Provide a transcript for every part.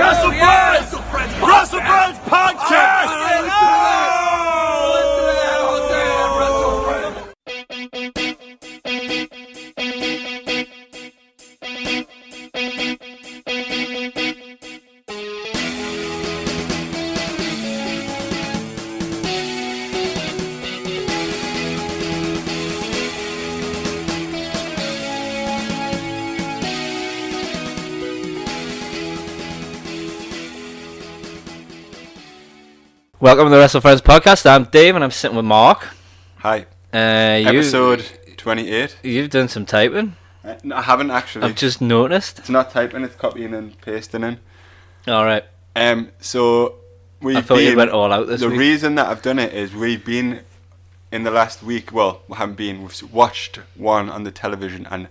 WrestleFriends Podcast! Welcome to the WrestleFriends Podcast. I'm Dave and I'm sitting with Mark. Hi. Episode 28. You've done some typing. No, I haven't actually. I've just noticed. It's not typing, it's copying and pasting in. Alright. So I thought you went all out this week. The reason that I've done it is we've been in the last week, well, we haven't been, we've watched one on the television and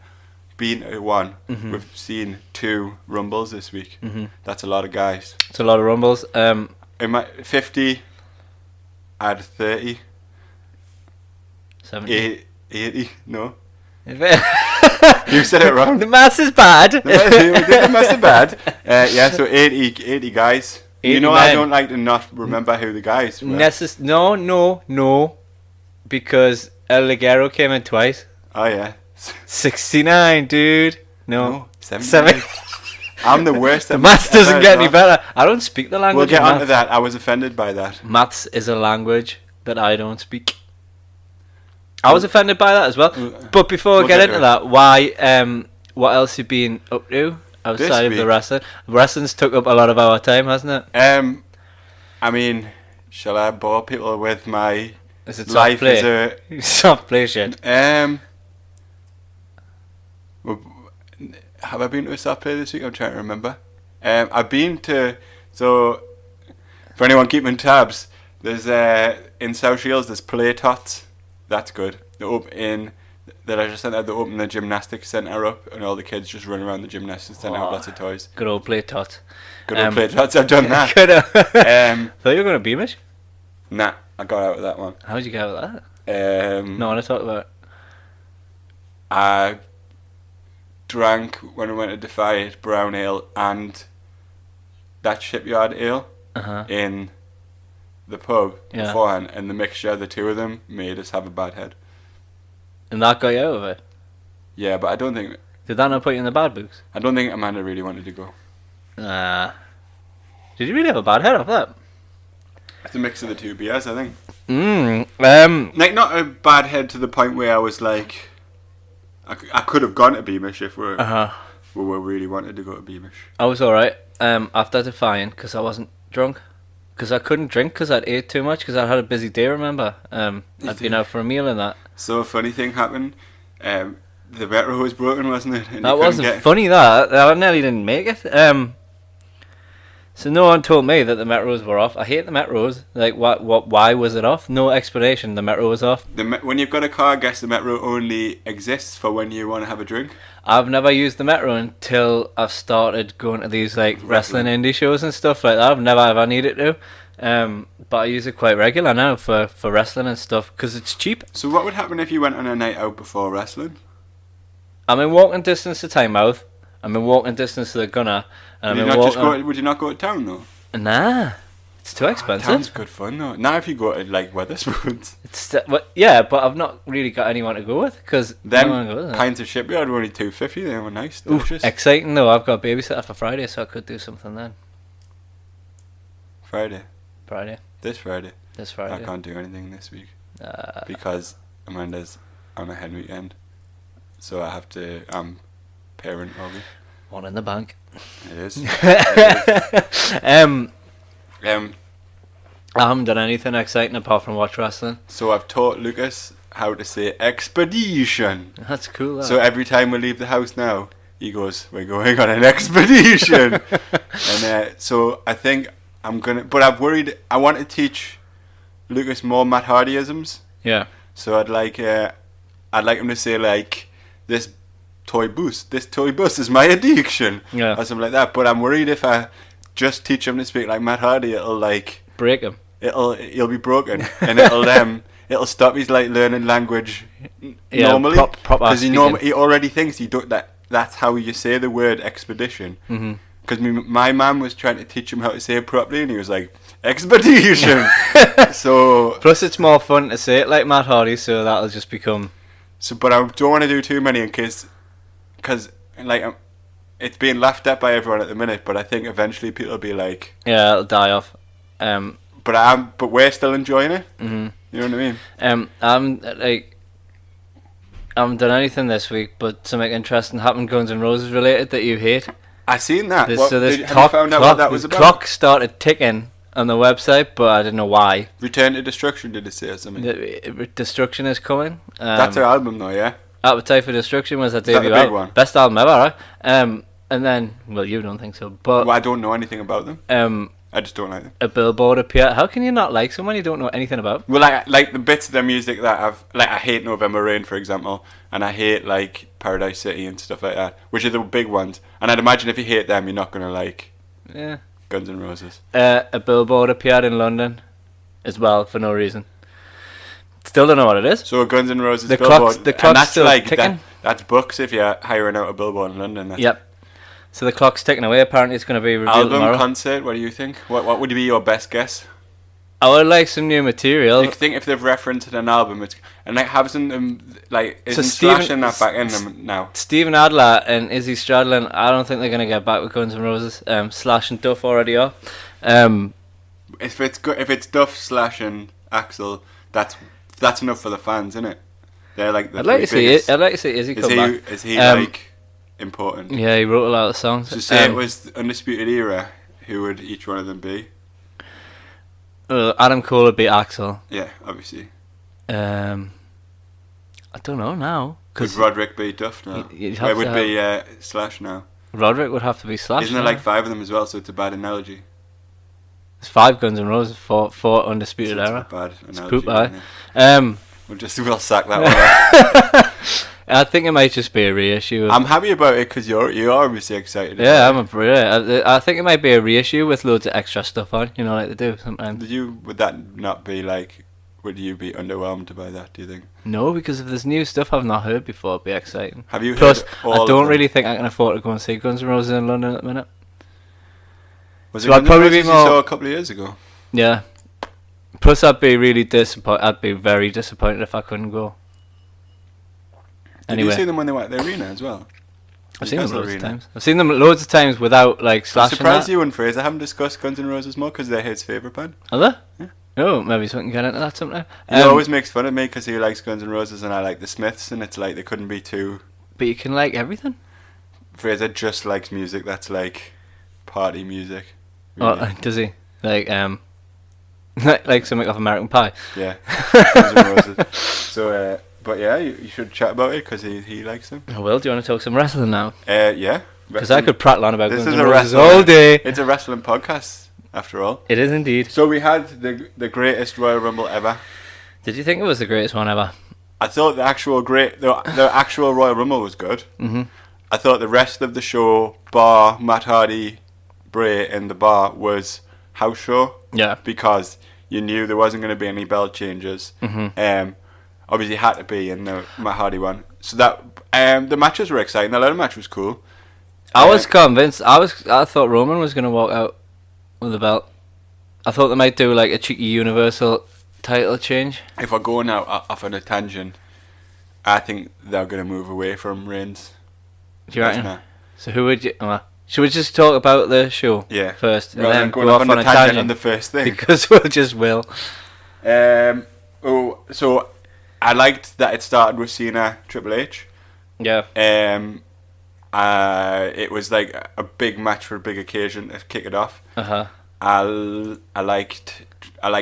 been at one. Mm-hmm. We've seen 2 Rumbles this week. Mm-hmm. That's a lot of guys. It's a lot of Rumbles. In my 50, add 30. 70. 80, no. You said it wrong. The maths is bad. The maths is bad. Yeah, so 80 guys. 80 you know, men. I don't like to not remember who the guys were. No. Because El Ligero came in twice. Oh, yeah. 69, dude. No 70. I'm the worst. The maths doesn't get any better. I don't speak the language. We'll get onto that. I was offended by that. Maths is a language that I don't speak. I was offended by that as well. But before we get into that, why? What else you been up to outside of the wrestling? Wrestling's took up a lot of our time, hasn't it? I mean, shall I bore people with my life as a soft play shit? Have I been to a soft play this week? I'm trying to remember. I've been to, so for anyone keeping tabs, there's in South Shields there's WrestleThoughts. That's good. They open the gymnastics centre up, and all the kids just run around the gymnastics centre with lots of toys. Good old WrestleThoughts. Good old WrestleThoughts. I've done that. Thought you were going to Beamish? Nah, I got out of that one. How'd you get out of that? No, I want to talk about it. I drank when I went to Defiant brown ale and that shipyard ale in the pub beforehand, and the mixture of the two of them made us have a bad head. And that got you out of it? Yeah, but I don't think... Did that not put you in the bad books? I don't think Amanda really wanted to go. Did you really have a bad head off that? It's a mix of the two beers, I think. Like, not a bad head to the point where I was like... I could have gone to Beamish if we really wanted to go to Beamish. I was alright after Defiant because I wasn't drunk. Because I couldn't drink because I'd ate too much because I had a busy day, remember? I'd been out for a meal and that. So a funny thing happened. The metro was broken, wasn't it? And that wasn't funny, that. I nearly didn't make it. So no one told me that the metros were off. I hate the metros. Like, why was it off? No explanation. The metro was off. When you've got a car, I guess the metro only exists for when you want to have a drink. I've never used the metro until I've started going to these like wrestling indie shows and stuff like that. I've never ever needed to. But I use it quite regular now for wrestling and stuff because it's cheap. So what would happen if you went on a night out before wrestling? I'm in walking distance to Timemouth. I'm in walking distance to the Gunner. And would you not go to town though? Nah, it's too expensive. Town's good fun though. Now if you go to like Wetherspoons. Yeah, but I've not really got anyone to go with because then pints of shipyard were only $2.50. They were nice, delicious. Exciting though. I've got a babysitter for Friday, so I could do something then. Friday. This Friday. I can't do anything this week because Amanda's on a hen weekend, so I have to. Parent Robbie. One in the bank. It is. I haven't done anything exciting apart from watch wrestling. So I've taught Lucas how to say expedition. That's cool. That. So every time we leave the house now, he goes, "We're going on an expedition." And so I think I'm gonna. But I'm worried. I want to teach Lucas more Matt Hardyisms. Yeah. So I'd like him to say like this toy bus is my addiction, or something like that. But I'm worried if I just teach him to speak like Matt Hardy, it'll like break him. He'll be broken, and it'll stop his like learning language normally because he already thinks that's how you say the word expedition. because my mum was trying to teach him how to say it properly, and he was like, expedition. So plus it's more fun to say it like Matt Hardy, so that'll just become. So, but I don't want to do too many in case, because like it's being laughed at by everyone at the minute. But I think eventually people will be like, yeah, it'll die off. But we're still enjoying it. Mm-hmm. You know what I mean? I haven't done anything this week, but something interesting happened, Guns N' Roses related, that you hate. I seen that. Have you found out what that was about? Clock started ticking on the website, but I didn't know why. Return to Destruction, did it say or something? Destruction is coming. That's her album though, yeah? Appetite for Destruction was her Is that debut the big album. one? Best album ever, right? And then, well, you don't think so, but... Well, I don't know anything about them. I just don't like them. A billboard appeared. How can you not like someone you don't know anything about? Well, like the bits of their music that I hate November Rain, for example, and I hate like Paradise City and stuff like that, which are the big ones. And I'd imagine if you hate them, you're not gonna like Guns N' Roses. A billboard appeared in London as well for no reason. Still don't know what it is. So Guns N' Roses the billboard, clock's and that's still like ticking. That's books if you're hiring out a billboard in London. Yep. So the clock's ticking away. Apparently, it's going to be revealed album tomorrow. concert. What do you think? What would be your best guess? I would like some new material. I think if they've referenced an album, and like having them like isn't Steven- Slashing that back in them now? Steven Adler and Izzy Stradlin, I don't think they're going to get back with Guns N' Roses. Slash and Duff already are. If it's Duff, Slash, and Axl, that's enough for the fans, isn't it? They're like the I'd like to see biggest. it. I'd like to see Izzy come back. Is he like important? Yeah, he wrote a lot of songs. So say it was the Undisputed Era, who would each one of them be? Adam Cole would be Axl. Yeah, obviously. I don't know now. Would Roderick be Duff now? It would be Slash now. Roderick would have to be Slash. Isn't there like 5 of them as well, so it's a bad analogy? There's 5 Guns N' Roses, 4 Undisputed So it's Era. a bad It's analogy. poop, aye. We'll sack that one. I think it might just be a reissue. I'm happy about it because you're obviously excited. Yeah, I think it might be a reissue with loads of extra stuff on. You know, like they do sometimes. Would that not be like? Would you be underwhelmed by that? Do you think? No, because if there's new stuff I've not heard before, it'd be exciting. Have you? Plus, heard all I don't of them? really think I can afford to go and see Guns N' Roses in London at the minute. Was So it I'd Guns N' probably be Roses you more- saw a couple of years ago? Yeah. Plus, I'd be really disappointed. I'd be very disappointed if I couldn't go. Did Anyway, you see them when they were at the arena as well? I've seen them Newcastle loads of Arena. times. I've seen them loads of times without like I'm slashing. surprised that. you and Fraser haven't discussed Guns N' Roses more because they're his favourite band. Are they? Yeah. Oh, maybe we can get into that sometime. He always makes fun of me because he likes Guns N' Roses and I like the Smiths, and it's like they couldn't be too. But you can like everything. Fraser just likes music that's like party music. Really. Oh, does he? Like like something off American Pie. Yeah. Guns N' Roses. So, but yeah, you should chat about it because he likes them. I will. Do you want to talk some wrestling now? Yeah. Because I could prattle on about This Guns is N' a Roses wrestling- all day. It's a wrestling podcast, after all. It is indeed. So we had the greatest Royal Rumble ever. Did you think it was the greatest one ever? I thought the actual Royal Rumble was good. Mm-hmm. I thought the rest of the show, bar Matt Hardy, Bray, and the bar, was house show. Yeah. Because you knew there wasn't going to be any belt changes. Mm-hmm. Obviously, it had to be in the Matt Hardy one. So that the matches were exciting. The ladder match was cool. I was convinced. I thought Roman was going to walk out with the belt. I thought they might do like a cheeky Universal title change. If we're going out off on a tangent, I think they're going to move away from Reigns. Do you reckon? Lesnar. So who would you? Should we just talk about the show first, and Rather then than going go off off on on a a tangent on tangent? the first thing. Because we'll just will. So I liked that it started with Cena Triple H. Yeah. It was like a big match for a big occasion to kick it off. I liked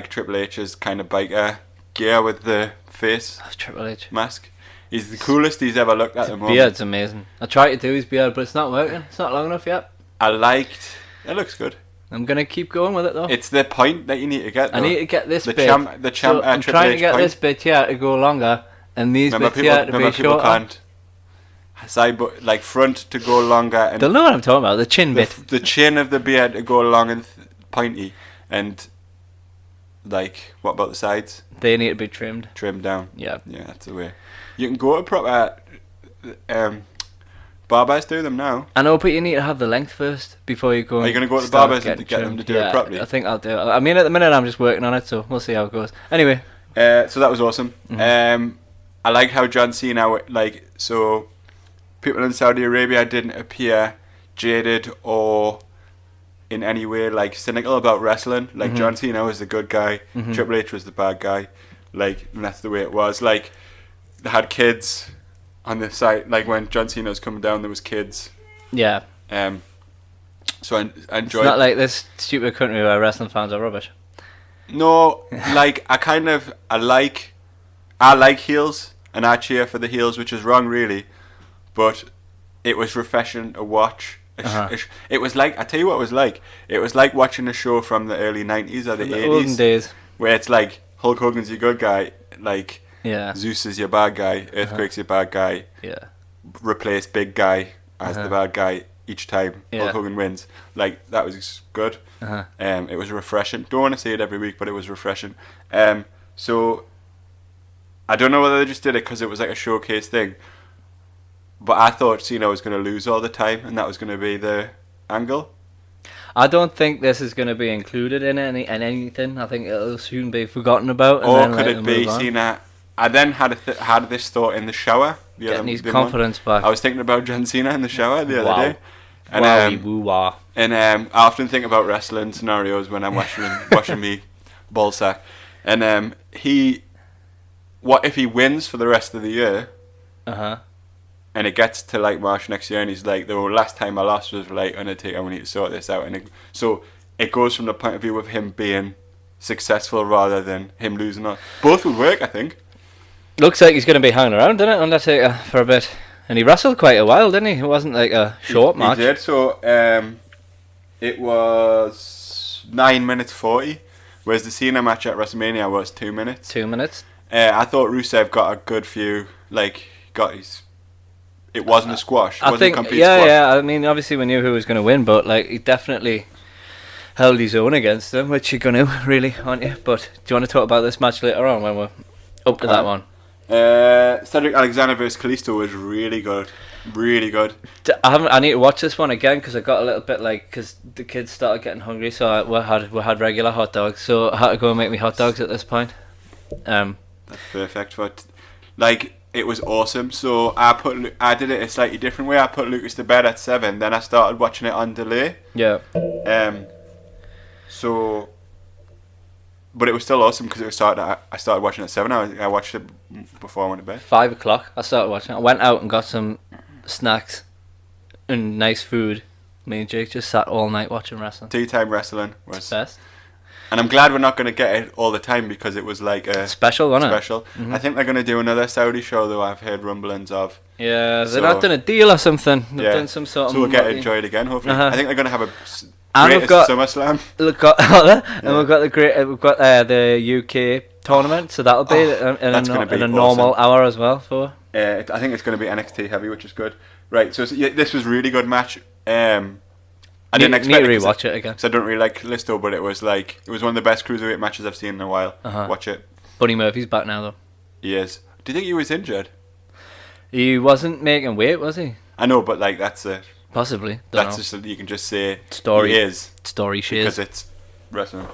Triple H's kind of biker gear with the face That's Triple H. mask. He's the coolest he's ever looked at the moment. Beard's amazing. I tried to do his beard, but it's not working. It's not long enough yet. It looks good. I'm gonna keep going with it though. It's the point that you need to get. I though. need to get this the bit. champ. So I'm Triple trying to H get point. this bit here to go longer, and these Remember bits here to be people shorter. can't side like front to go longer and They'll know what I'm talking about. The chin bit. the chin of the beard to go long and pointy, and like what about the sides? They need to be trimmed. Trimmed down. Yeah. Yeah, that's the way. You can go to proper barbers do them now. I know, but you need to have the length first before you go. Are you going to go to the start barbers and getting get them to trimmed. do it properly? I think I'll do it. I mean, at the minute I'm just working on it, so we'll see how it goes. Anyway. So that was awesome. I liked how John Cena, so people in Saudi Arabia didn't appear jaded or in any way cynical about wrestling. John Cena was the good guy, Triple H was the bad guy, and that's the way it was. They had kids on the site, when John Cena was coming down, there was kids. Yeah. So I enjoyed. It's not like this stupid country where wrestling fans are rubbish. No, I like heels, and I cheer for the heels, which is wrong really, but it was refreshing to watch. It was I tell you what it was like. It was like watching a show from the early 90s or the 80s. Olden days. Where it's Hulk Hogan's your good guy, yeah. Zeus is your bad guy, Earthquake's your bad guy. Yeah. Replace big guy as the bad guy each time Hulk Hogan wins. That was good. It was refreshing. Don't want to say it every week, but it was refreshing. So I don't know whether they just did it because it was a showcase thing, but I thought Cena was going to lose all the time, and that was going to be the angle. I don't think this is going to be included in anything. I think it'll soon be forgotten about. And Or then could it be Cena? I then had this thought in the shower. Getting his confidence back. I was thinking about John Cena in the shower the other day. And, woo-wah. And I often think about wrestling scenarios when I'm washing me ball sack. And what if he wins for the rest of the year? And it gets to March next year, and he's the last time I lost was Undertaker. We need to sort this out. And so it goes from the point of view of him being successful rather than him losing. Both would work, I think. Looks like he's going to be hanging around, doesn't it, Undertaker, for a bit. And he wrestled quite a while, didn't he? It wasn't a short match. He did. So it was 9 minutes 40, whereas the Cena match at WrestleMania was 2 minutes. 2 minutes. I thought Rusev got a good few. It wasn't a squash. It wasn't a complete squash. Yeah. I mean, obviously we knew who was going to win, but he definitely held his own against them, which you're going to, really, aren't you? But do you want to talk about this match later on when we're up to that one? Cedric Alexander vs Kalisto was really good. Really good. I need to watch this one again because I got a little bit because the kids started getting hungry, so we had regular hot dogs, so I had to go and make me hot dogs at this point. That's perfect. But it was awesome. So I did it a slightly different way. I put Lucas to bed at 7, then I started watching it on delay. Yeah. But it was still awesome because I started watching at 7. I watched it before I went to bed. 5 o'clock. I started watching it. I went out and got some snacks and nice food. Me and Jake just sat all night watching wrestling. Tea time wrestling was best. And I'm glad we're not going to get it all the time because it was a special, wasn't it? Special. Mm-hmm. I think they're going to do another Saudi show though. I've heard rumblings of. Yeah, they're not done a deal or something. They've done some sort of. So we'll get to enjoy it again. Hopefully, I think they're going to have a. And we've got SummerSlam. We've got the UK tournament, so that'll be in a normal hour as well for. I think it's going to be NXT heavy, which is good. Right, so this was a really good match. I didn't expect to rewatch it again. because I don't really like Listo, but it was one of the best cruiserweight matches I've seen in a while. Watch it. Buddy Murphy's back now though. He is. Do you think he was injured? He wasn't making weight, was he? I know, but that's it. Possibly. That's just you can just say story. He is story. She because is. it's wrestling.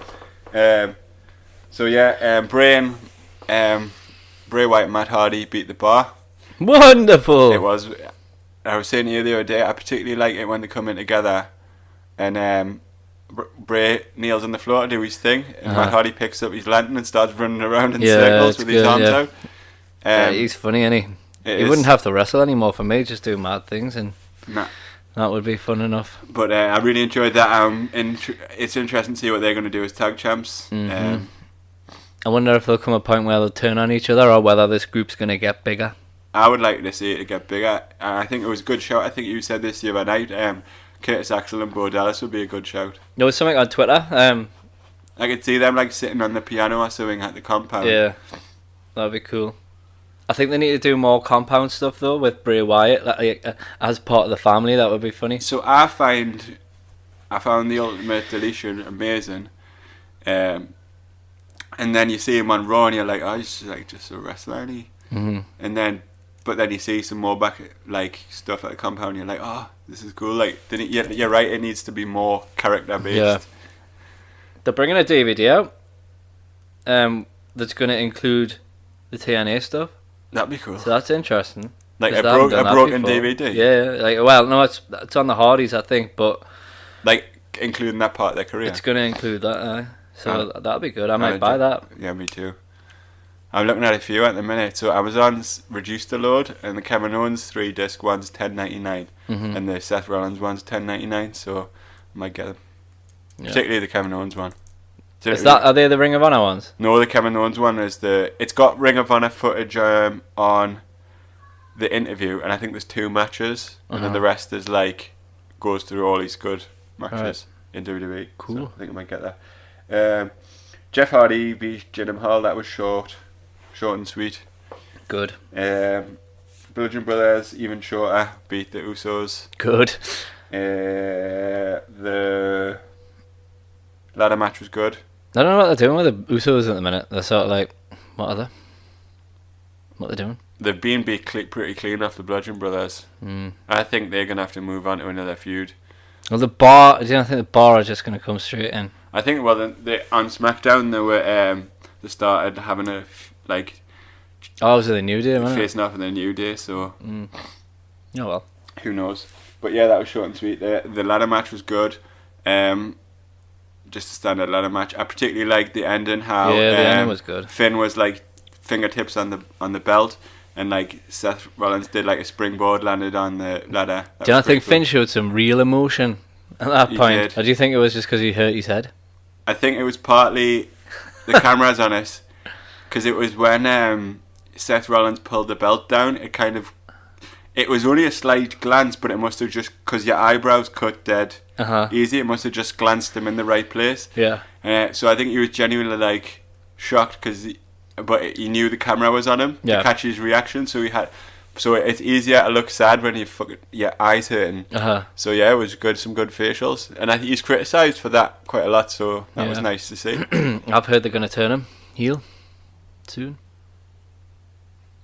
So yeah, Bray Wyatt and Matt Hardy beat the Bar. Wonderful. It was. I was saying to you the other day, I particularly like it when they come in together, and Bray kneels on the floor to do his thing, and Matt Hardy picks up his lantern and starts running around in circles with his arms out. He's funny, isn't he? He wouldn't have to wrestle anymore for me, just do mad things, and that would be fun enough. But I really enjoyed that. It's interesting to see what they're going to do as tag champs. Mm-hmm. I wonder if there'll come a point where they'll turn on each other, or whether this group's going to get bigger. I would like to see it get bigger. I think it was a good shout. I think you said this the other night. Curtis Axel and Bo Dallas would be a good shout. There was something on Twitter. I could see them sitting on the piano or something at the compound. Yeah, that'd be cool. I think they need to do more compound stuff though with Bray Wyatt as part of the family. That would be funny. So I found the Ultimate Deletion amazing, and then you see him on Raw and you're like, oh, he's just a wrestler, isn't he? Mm-hmm. And then but then you see some more back like stuff at the compound. You're like, oh, this is cool. Like, you're right. It needs to be more character based. Yeah. They're bringing a DVD out. That's going to include the TNA stuff. That'd be cool. So that's interesting. Like 'cause a they haven't done that broken before. DVD. Yeah, like well, no, it's on the Hardys, I think, but Like including that part of their career. it's going to include that. So that'll be good. I might Uh, buy that. Yeah, me too. I'm looking at a few at the minute. So Amazon's reduced the load, and the Kevin Owens 3-disc one's $10.99, and the Seth Rollins one's $10.99. So I might get them, particularly the Kevin Owens one. Are they the Ring of Honor ones? No, the Kevin Owens one is it's got Ring of Honor footage on the interview, and I think there's 2 matches, and then the rest is like goes through all these good matches in WWE. Cool. So I think I might get that. Jeff Hardy beat Jinder Mahal. That was short and sweet. Good. Bludgeon Brothers, even shorter, beat the Usos. Good. The ladder match was good. I don't know what they're doing with the Usos at the minute. They're sort of like, what are they? What are they doing? They've been beat pretty clean off the Bludgeon Brothers. I think they're going to have to move on to another feud. Well, do you think the Bar are just going to come straight in? I think, well, they on SmackDown, they started having a, like... Oh, was it the New Day, wasn't it? Facing off in the New Day, so... Oh, well. Who knows? But yeah, that was short and sweet. The ladder match was good. Just a standard ladder match. I particularly liked the ending, how the ending was good. Finn was like fingertips on the belt, and like Seth Rollins did like a springboard, landed on the ladder. Do you not think Finn showed some real emotion at that He point? did. Or do you think it was just because he hurt his head? I think it was partly the cameras on us, because it was when Seth Rollins pulled the belt down. It was only a slight glance, but it must have just, because your eyebrows cut dead easy, it must have just glanced him in the right place. Yeah. So I think he was genuinely like shocked, but he knew the camera was on him to catch his reaction. So it's easier to look sad when your eyes hurting. So yeah, it was good, some good facials, and I think he's criticised for that quite a lot. So that was nice to see. I've heard they're going to turn him heel soon.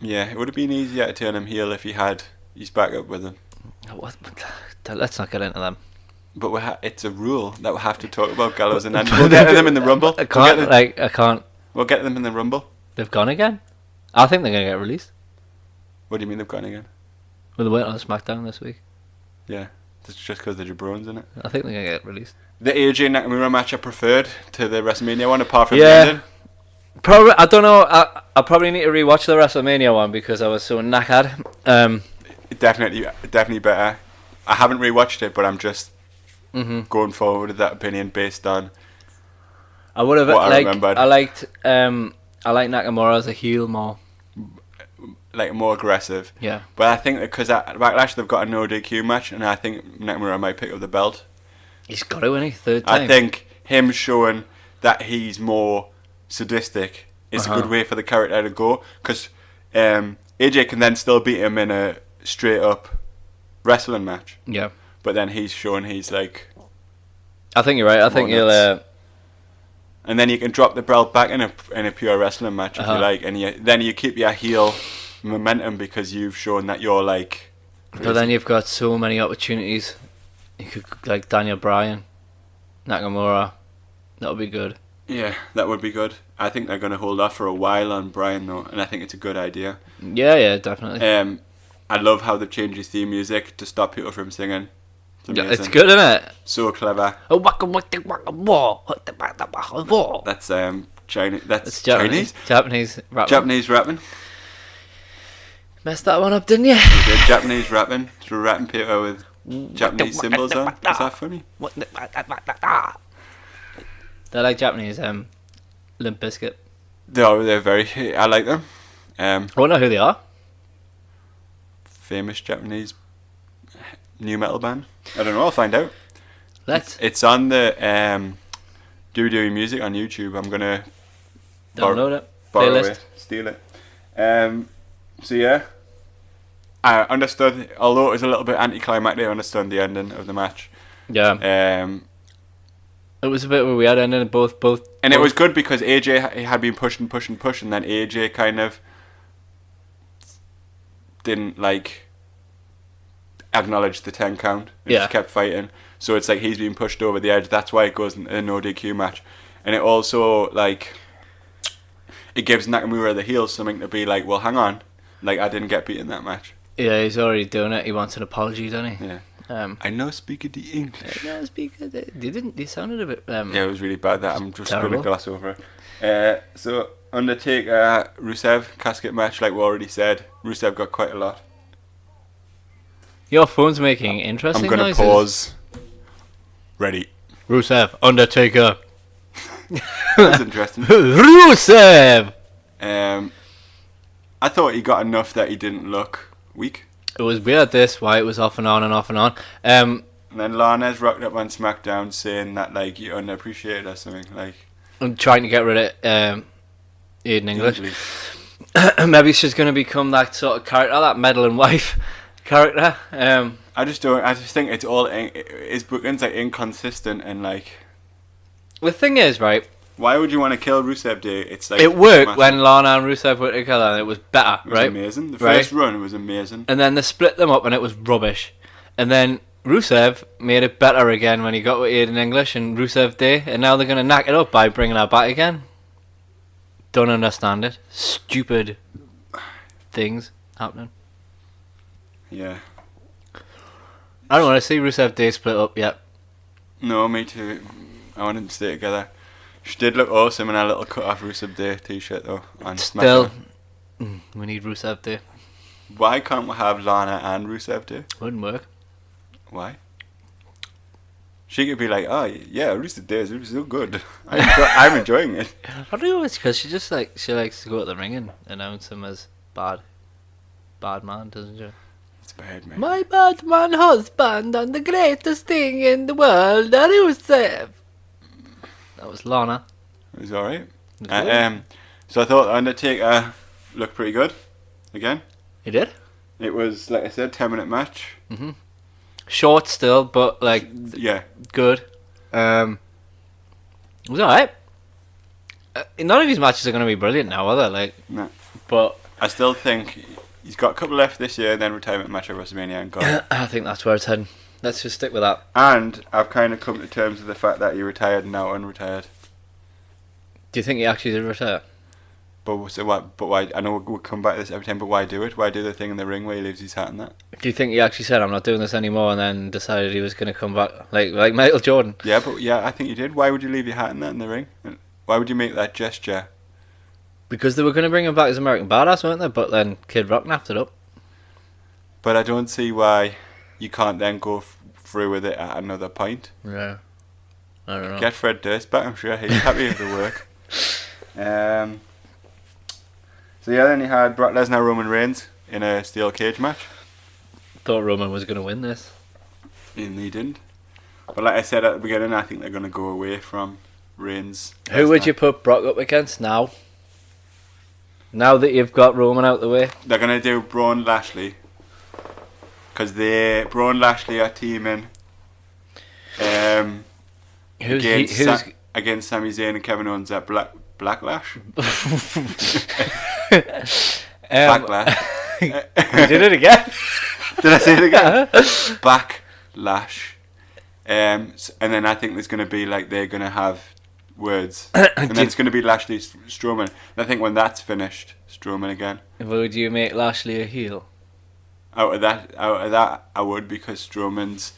Yeah, it would have been easier to turn him heel if he had his backup with him. Let's not get into them. But it's a rule that we have to talk about Gallows and Andy. We'll get to them in the Rumble. I can't. We'll get them in the Rumble. They've gone again? I think they're going to get released. What do you mean they've gone again? Well, they went on SmackDown this week. Yeah, it's just because they're jabrones, isn't it? I think they're going to get released. The AJ Nakamura match I preferred to the WrestleMania one, apart from Yeah. the ending. Probably, I don't know. I probably need to rewatch the WrestleMania one because I was so knackered. Definitely better. I haven't rewatched it, but I'm just going forward with that opinion based on I would have what I remembered. I liked Nakamura as a heel more. Like more aggressive. Yeah. But I think because at Backlash they've got a no DQ match, and I think Nakamura might pick up the belt. He's got to, isn't he? Third time. I think him showing that he's more sadistic is a good way for the character to go, because AJ can then still beat him in a straight up wrestling match. Yeah. But then he's showing he's like... I think you're right. I think he'll... and then you can drop the belt back in a pure wrestling match if you like, and then you keep your heel momentum because you've shown that you're like... crazy. But then you've got so many opportunities. You could, like Daniel Bryan, Nakamura. That would be good. Yeah, that would be good. I think they're going to hold off for a while on Bryan though, and I think it's a good idea. Yeah, definitely. I love how they've changed his theme music to stop people from singing. It's good, isn't it? So clever. That's Chinese. That's Chinese. Japanese rapping. Japanese rapping. Messed that one up, didn't you? We did Japanese rapping through wrapping paper with Japanese symbols on. Is that funny? They're like Japanese Limp Bizkit. They're very... I like them. I don't know who they are. Famous Japanese new metal band. I don't know, I'll find out. It's on the WWE Music on YouTube. I'm going to download it. Borrow Playlist. it. Steal it. So yeah. I understood, although it was a little bit anticlimactic, I understood the ending of the match. Yeah. It was a bit of a weird ending, both. And it was good because AJ had been pushing, then AJ kind of didn't like acknowledge the 10 count. He Yeah. just kept fighting. So it's like he's being pushed over the edge. That's why it goes in a no DQ match. And it also like it gives Nakamura the heel something to be like, well, hang on, like I didn't get beat in that match. Yeah, he's already doing it. He wants an apology, doesn't he? Yeah. I know speak the English. no, speaker. They didn't. They sounded a bit. Yeah, it was really bad. That I'm just going Terrible. to gloss over it. So Undertaker Rusev casket match, like we already said, Rusev got quite a lot. Your phone's making interesting I'm going to noises. pause. Ready. Rusev, Undertaker. That's interesting. Rusev. I thought he got enough that he didn't look weak. It was weird this, why it was off and on and off and on. And then Lana's rocked up on SmackDown saying that like you underappreciated or something like. I'm trying to get rid of Aiden English. Maybe she's going to become that sort of character, that meddling wife character. I just think it's all his booking's like inconsistent and like. The thing is, right? Why would you want to kill Rusev Day? It's like it worked when Lana and Rusev were together, and it was better, it was right? amazing. The Right. first run was amazing. And then they split them up, and it was rubbish. And then Rusev made it better again when he got with Aiden English and Rusev Day, and now they're going to knock it up by bringing her back again. Don't understand it. Stupid things happening. Yeah. I don't want to see Rusev Day split up yet. No, me too. I want them to stay together. She did look awesome in a little cut off Rusev Day t-shirt though. On Still, SmackDown. we need Rusev Day. Why can't we have Lana and Rusev Day? Wouldn't work. Why? She could be like, oh yeah, Rusev Day is so good. I'm enjoying it. I don't know, it's because she just she likes to go to the ring and announce him as bad man, doesn't she? It's bad, man. My bad man husband and the greatest thing in the world, Rusev. That was Lana. It was alright. It was good. So I thought Undertaker looked pretty good. Again, He did. it was like I said, 10-minute match. Short still, but like Yeah, good. It was alright. None of these matches are going to be brilliant now, are they? Like, no. but I still think he's got a couple left this year, then retirement match at WrestleMania and gone. I think that's where it's heading. Let's just stick with that. And I've kind of come to terms with the fact that he retired and now unretired. Do you think he actually did retire? But so what? But why? I know we'll come back to this every time. But why do it? Why do the thing in the ring where he leaves his hat and that? Do you think he actually said, I'm not doing this anymore, and then decided he was going to come back? Like Michael Jordan. Yeah, but yeah, I think he did. Why would you leave your hat and that in the ring? And why would you make that gesture? Because they were going to bring him back as American Badass, weren't they? But then Kid Rock napped it up. But I don't see why you can't then go through with it at another point. Yeah. I don't know. Get Fred Durst back. I'm sure he's happy with the work. So yeah, then you had Brock Lesnar, Roman Reigns in a steel cage match. Thought Roman was going to win this. And he didn't. But like I said at the beginning, I think they're going to go away from Reigns. Who would Lesnar. you put Brock up against now? Now that you've got Roman out the way? They're going to do Braun Lashley. Because Braun Lashley are teaming against Sami Zayn and Kevin Owens at Backlash. Backlash. You did it again? Did I say it again? Backlash. And then I think there's going to be like they're going to have words, and then it's going to be Lashley Strowman. And I think when that's finished, Strowman again. Would you make Lashley a heel? Out of that, I would, because Strowman's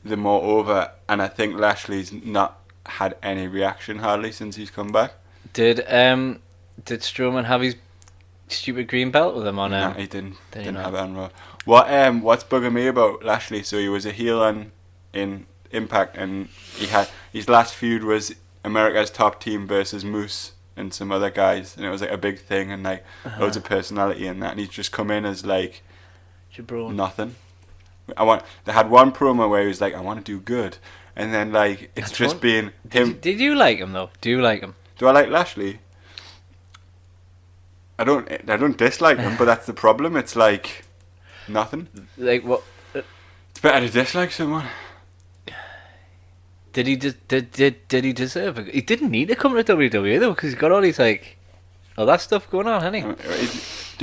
the more over, and I think Lashley's not had any reaction hardly since he's come back. Did Strowman have his stupid green belt with him on? No, he didn't. Didn't not? have it on Raw. What's bugging me about Lashley? So he was a heel in Impact, and he had his last feud was America's Top Team versus Moose and some other guys, and it was like a big thing, and like loads of personality in that, and he's just come in as like Jabron. nothing. They had one promo where he was like, I want to do good, and then like it's That's just one. being him. Did you like him though? Do you like him? Do I like Lashley? I don't dislike him, but that's the problem. It's like nothing. Like what? It's better to dislike someone. Did he did he deserve it? He didn't need to come to WWE though, because he's got all these all that stuff going on, hasn't he?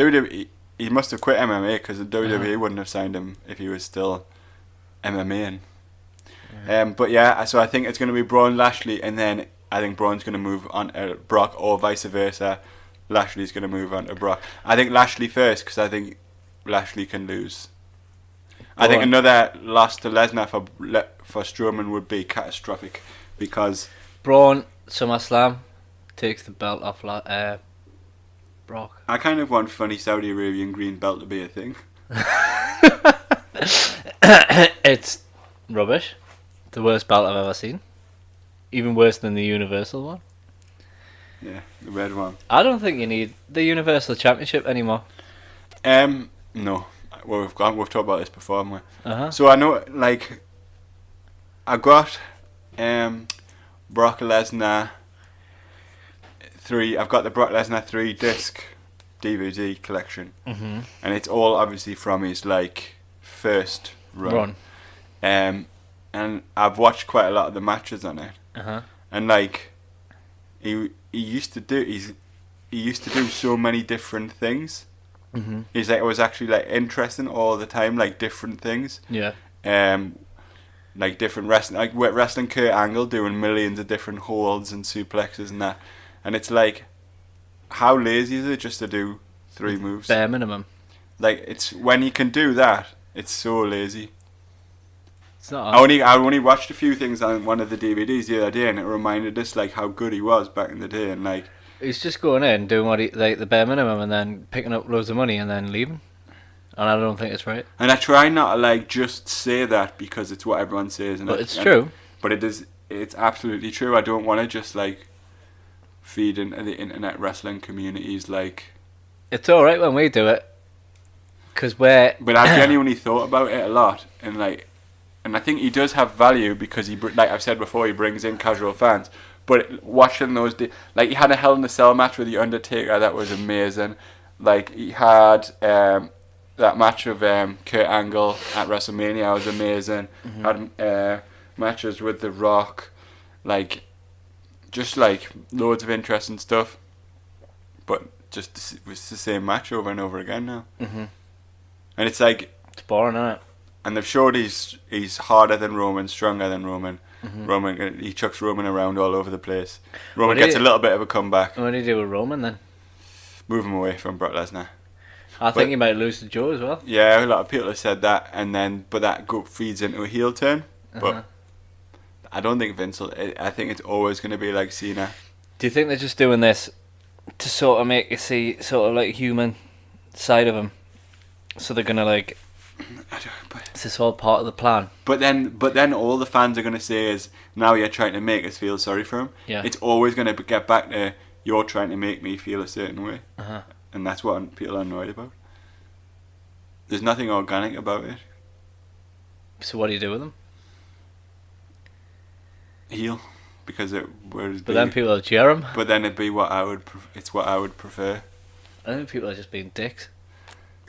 WWE, he must have quit MMA because the WWE wouldn't have signed him if he was still MMAing. But yeah, so I think it's going to be Braun Lashley, and then I think Braun's going to move on to Brock, or vice versa. Lashley's going to move on to Brock. I think Lashley first because I think Lashley can lose. I think another loss to Lesnar for Strowman would be catastrophic because Braun SummerSlam takes the belt off Brock. I kind of want funny Saudi Arabian green belt to be a thing. It's rubbish. The worst belt I've ever seen. Even worse than the Universal one. Yeah, the red one. I don't think you need the Universal Championship anymore. No. Well, we've talked about this before, haven't we? Uh-huh. So I know, like, I got Brock Lesnar 3. I've got the Brock Lesnar 3 disc DVD collection, and it's all obviously from his like first run. And I've watched quite a lot of the matches on it, and like he used to do so many different things. He's like, it was actually like interesting all the time, like different things. Yeah. Like different wrestling, like wrestling Kurt Angle doing millions of different holds and suplexes and that, and it's like, how lazy is it just to do 3 moves? Bare minimum. Like, it's when you can do that, it's so lazy. It's not. I only watched a few things on one of the DVDs the other day, and it reminded us like how good he was back in the day, and like. He's just going in, doing what the bare minimum, and then picking up loads of money, and then leaving. And I don't think it's right. And I try not to like just say that because it's what everyone says, and but it's true. But it's absolutely true. I don't want to just like feed into the internet wrestling communities like. It's all right when we do it, because we're. But I've genuinely thought about it a lot, and I think he does have value because like I've said before, he brings in casual fans. But watching those, like he had a Hell in a Cell match with the Undertaker that was amazing. Like he had that match of Kurt Angle at WrestleMania was amazing. Had matches with The Rock, like just like loads of interesting stuff. But just it was the same match over and over again now. And it's like it's boring, isn't it? And they've showed he's harder than Roman, stronger than Roman. Roman, he chucks Roman around all over the place. Roman gets a little bit of a comeback. What do you do with Roman then? Move him away from Brock Lesnar. I think he might lose to Joe as well. Yeah, a lot of people have said that, but that feeds into a heel turn. But I don't think Vince will. I think it's always going to be like Cena. Do you think they're just doing this to sort of make you see sort of like human side of him? So they're gonna like. Is this all part of the plan? But then all the fans are going to say is, now you're trying to make us feel sorry for him. Yeah. It's always going to get back to, you're trying to make me feel a certain way. And that's what people are annoyed about. There's nothing organic about it. So what do you do with them? Heel. Because it would But then people will cheer him. But then it'd be what I would prefer. I think people are just being dicks.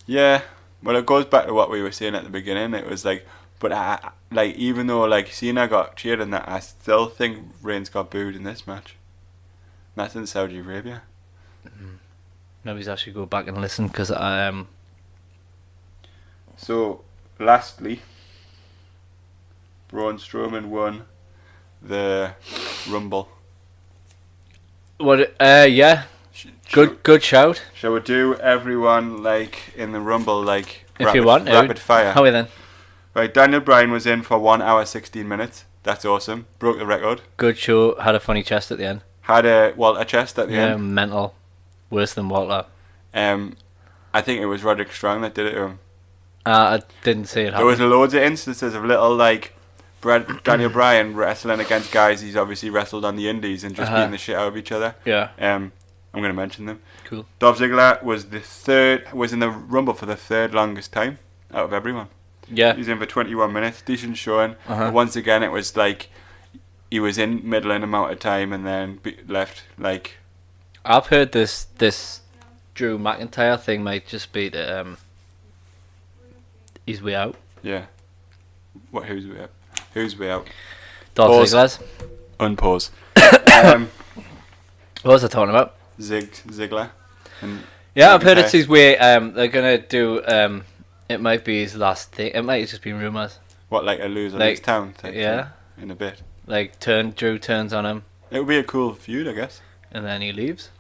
Yeah. Well, it goes back to what we were saying at the beginning. It was like, but like even though like Cena got cheered in that, I still think Reigns got booed in this match. That's in Saudi Arabia. Maybe I should go back and listen because I am. So, lastly, Braun Strowman won the Rumble. What? Yeah. Good shout. Shall we do everyone like in the Rumble like if you want rapid fire? How are we then? Right, Daniel Bryan was in for 1 hour 16 minutes. That's awesome. Broke the record. Good show. Had a funny chest at the end. Had a Walter chest at the end. Yeah, mental. Worse than Walter. I think it was Roderick Strong that did it to him. I didn't see it happen. There was loads of instances of little like Daniel Bryan wrestling against guys he's obviously wrestled on the indies and just beating the shit out of each other. Yeah. I'm going to mention them. Cool. Dolph Ziggler was in the Rumble for the third longest time out of everyone. Yeah. He's in for 21 minutes. Decent showing. But once again, it was like he was in middling amount of time and then left like. I've heard this Drew McIntyre thing might just be the his way out. Yeah. What? Who's way out? Who's way out? Dolph Ziggler's. Unpause. What was I talking about? Ziggler. And Yeah, I've heard it's his way. They're gonna do. It might be his last thing. It might just be rumors. What, like a loser Like, leaves town? Type yeah. thing, in a bit. Like Drew turns on him, It would be a cool feud, I guess. and then he leaves.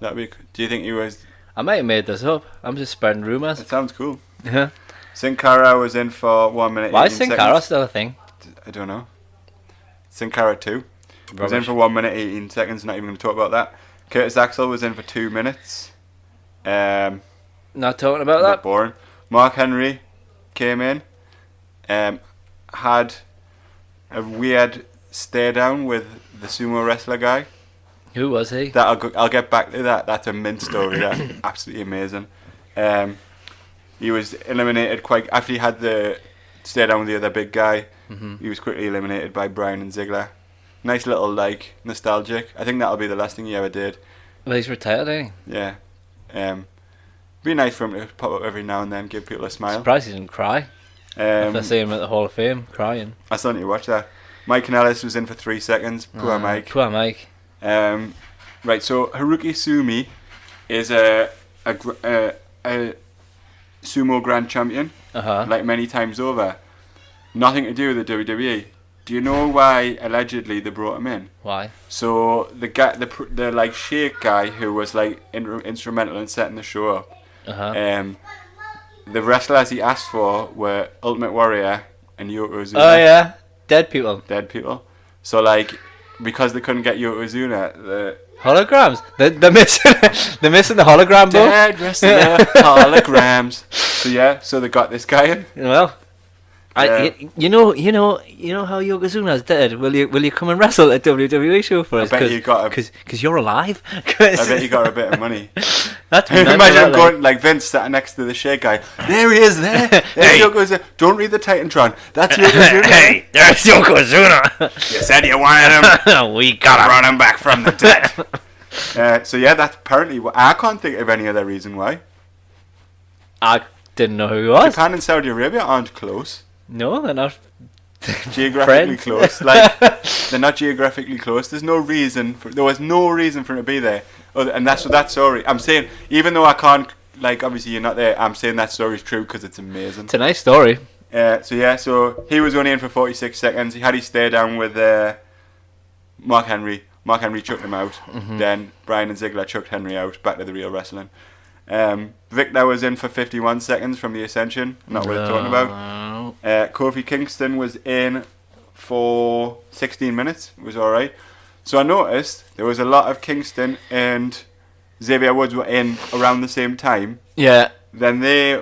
That'd be. Do you think he was? I might have made this up. I'm just spreading rumors. It sounds cool. Yeah. Sin Cara was in for 1 minute. Why 18 is Sin seconds. Cara still a thing? I don't know. Sin Cara 2 was in Rubbish. for 1 minute 18 seconds. Not even going to talk about that. Curtis Axel was in for 2 minutes. Not talking about Not that. boring. Mark Henry came in. Had a weird stare down with the sumo wrestler guy. Who was he? That I'll get back to that. That's a mint story. That's absolutely amazing. He was eliminated quite after he had the stare down with the other big guy. Mm-hmm. He was quickly eliminated by Bryan and Ziggler. Nice little nostalgic. I think that'll be the last thing he ever did. Well, he's retired, ain't he? Yeah. Be nice for him to pop up every now and then, give people a smile. Surprised he didn't cry. If I see him at the Hall of Fame crying. I still need to watch that. Mike Kanellis was in for 3 seconds. Poor Mike. Poor Mike. Right, so Haruki Sumi is a sumo grand champion, like many times over. Nothing to do with the WWE. Do you know why allegedly they brought him in? Why? So the guy, the like Sheikh guy who was like instrumental in setting the show up. The wrestlers he asked for were Ultimate Warrior and Yokozuna. Oh yeah, dead people. Dead people. So like, because they couldn't get Yokozuna, the Holograms. They're missing. They're missing the hologram book. dead wrestler holograms. So yeah, so they got this guy in. Well, you know how Yokozuna's dead. Will you come and wrestle at WWE show for us? I bet you got because you're alive. I bet you got a bit of money. That's Imagine going like Vince sat next to the Shea guy. There he is. There. There's Yokozuna. Don't read the Titantron. That's Yokozuna. Hey, there's Yokozuna. You said you wanted him. We gotta run him back from the dead. So yeah, that's apparently. I can't think of any other reason why. I didn't know who he was. Japan and Saudi Arabia aren't close. No, they're not. Geographically close. Like they're not geographically close. There was no reason for him to be there. And that's what that story. I'm saying, even though I can't, like, obviously you're not there. I'm saying that story's true because it's amazing. It's a nice story. So he was only in for 46 seconds. He had his stare down with Mark Henry. Mark Henry chucked him out. Mm-hmm. Then Bryan and Ziggler chucked Henry out. Back to the real wrestling. Victor was in for 51 seconds from the Ascension. Not worth talking about. Kofi Kingston was in for 16 minutes. It was alright. So I noticed there was a lot of Kingston and Xavier Woods were in around the same time. Yeah. Then they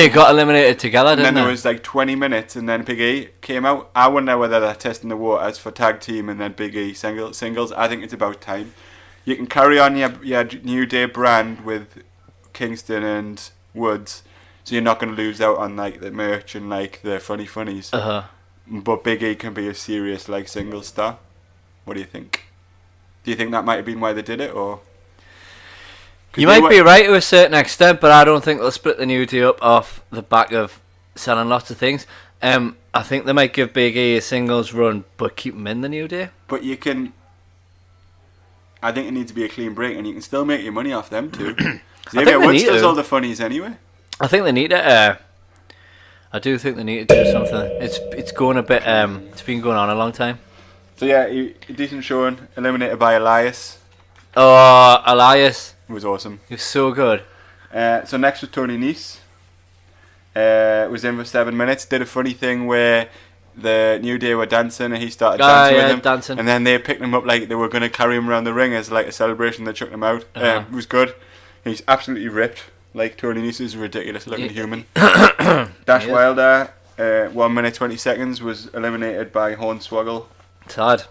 got eliminated together, didn't they? And then there was like 20 minutes and then Big E came out. I wonder whether they're testing the waters for tag team and then Big E singles. I think it's about time. You can carry on your New Day brand with Kingston and Woods, so you're not going to lose out on like the merch and like the funnies. But Big E can be a serious like single star. What do you think? Do you think that might have been why they did it, or? You might be right to a certain extent, but I don't think they'll split the New Day up off the back of selling lots of things. I think they might give Big E a singles run, but keep him in the New Day. But you can. I think it needs to be a clean break, and you can still make your money off them too. Xavier Woods does all the funnies anyway. I think they need to. I do think they need to do something. It's going a bit. It's been going on a long time. So yeah, a decent showing. Eliminated by Elias. Oh, Elias! It was awesome. He was so good. So next was Tony Nese. Was in for 7 minutes. Did a funny thing where the New Day were dancing and he started dancing with them. Dancing. And then they picked him up like they were going to carry him around the ring as like a celebration. They chucked him out. It was good. He's absolutely ripped. Like Tony Nese is a ridiculous looking human. Dash Wilder, 1 minute 20 seconds, was eliminated by Hornswoggle. Sad.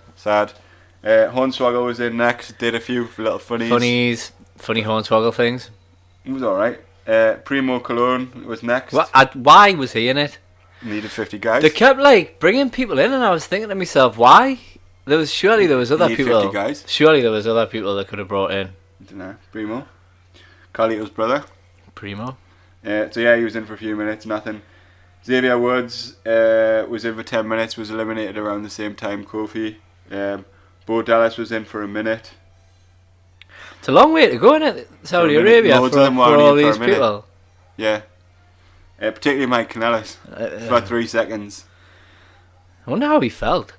Hornswoggle was in next. Did a few little funny Hornswoggle things. It was alright. Primo Cologne was next. Why was he in it? Needed 50 guys. They kept like bringing people in, and I was thinking to myself, why? Surely there was other people. 50 guys. Surely there was other people that could have brought in. I don't know. Primo. Carlito's brother. Primo. So yeah, he was in for a few minutes. Nothing. Xavier Woods was in for 10 minutes. Was eliminated around the same time. Kofi. Bo Dallas was in for a minute. It's a long way to go, isn't it? Saudi Arabia Loads for of them were all only for a these minute. people. Yeah. Particularly Mike Kanellis. For about 3 seconds. I wonder how he felt.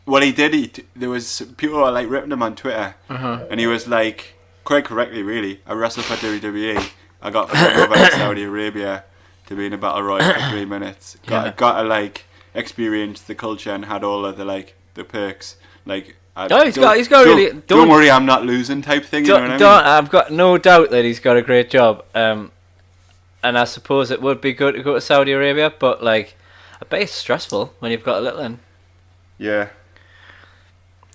Well, he did. There was people who were like ripping him on Twitter, and he was like, quite correctly, really. I wrestled for WWE. I got over to Saudi Arabia to be in a battle royal for 3 minutes. Got to like experience the culture and had all of the like the perks. Like, He's got really. Don't worry, I'm not losing type thing. You know what I mean? I've got no doubt that he's got a great job. And I suppose it would be good to go to Saudi Arabia, but like, I bet it's stressful when you've got a little one. Yeah.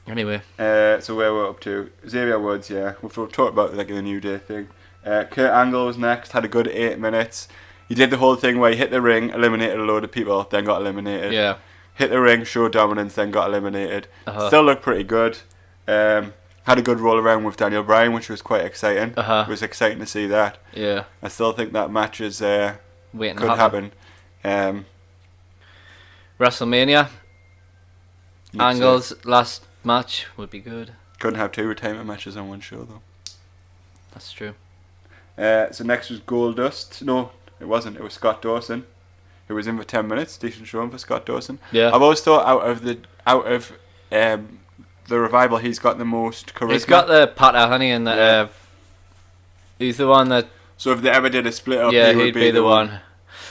Anyway. So where we're up to, Xavier Woods, yeah. We've talked about like the New Day thing. Kurt Angle was next, had a good 8 minutes. He did the whole thing where he hit the ring, eliminated a load of people, then got eliminated. Yeah. Hit the ring, showed dominance, then got eliminated. Still looked pretty good. Had a good roll around with Daniel Bryan, which was quite exciting. It was exciting to see that. Yeah. I still think that match is could happen. WrestleMania. Angle's last match would be good. Couldn't have 2 retirement matches on one show though. That's true. So next was Goldust. No, it wasn't. It was Scott Dawson, who was in for 10 minutes. Decent showing for Scott Dawson. Yeah. I've always thought out of the Revival, he's got the most charisma. He's got the Pat Honey and the. He's the one that. So if they ever did a split up, Yeah, he would he'd be the one.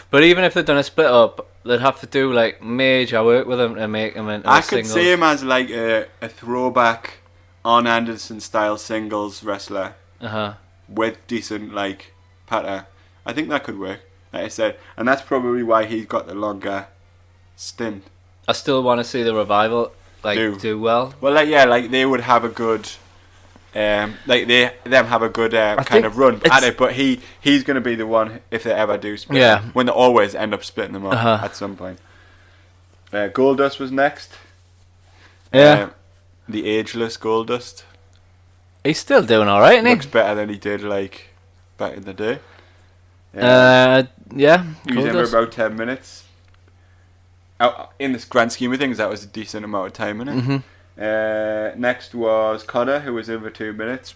But even if they'd done a split up, they'd have to do like major work with him to make him into a could see him as like a throwback Arn Anderson style singles wrestler. With decent like patter. I think that could work, like I said, and that's probably why he's got the longer stint. I still want to see the Revival do well. Well, like they would have a good, them have a good kind of run at it. But he's going to be the one if they ever do split. Yeah. When they always end up splitting them up at some point. Goldust was next. Yeah. The ageless Goldust. He's still doing all right, isn't he? Looks better than he did like back in the day. Yeah. He was in for about 10 minutes. In this grand scheme of things, that was a decent amount of time, innit? Next was Connor, who was in for 2 minutes.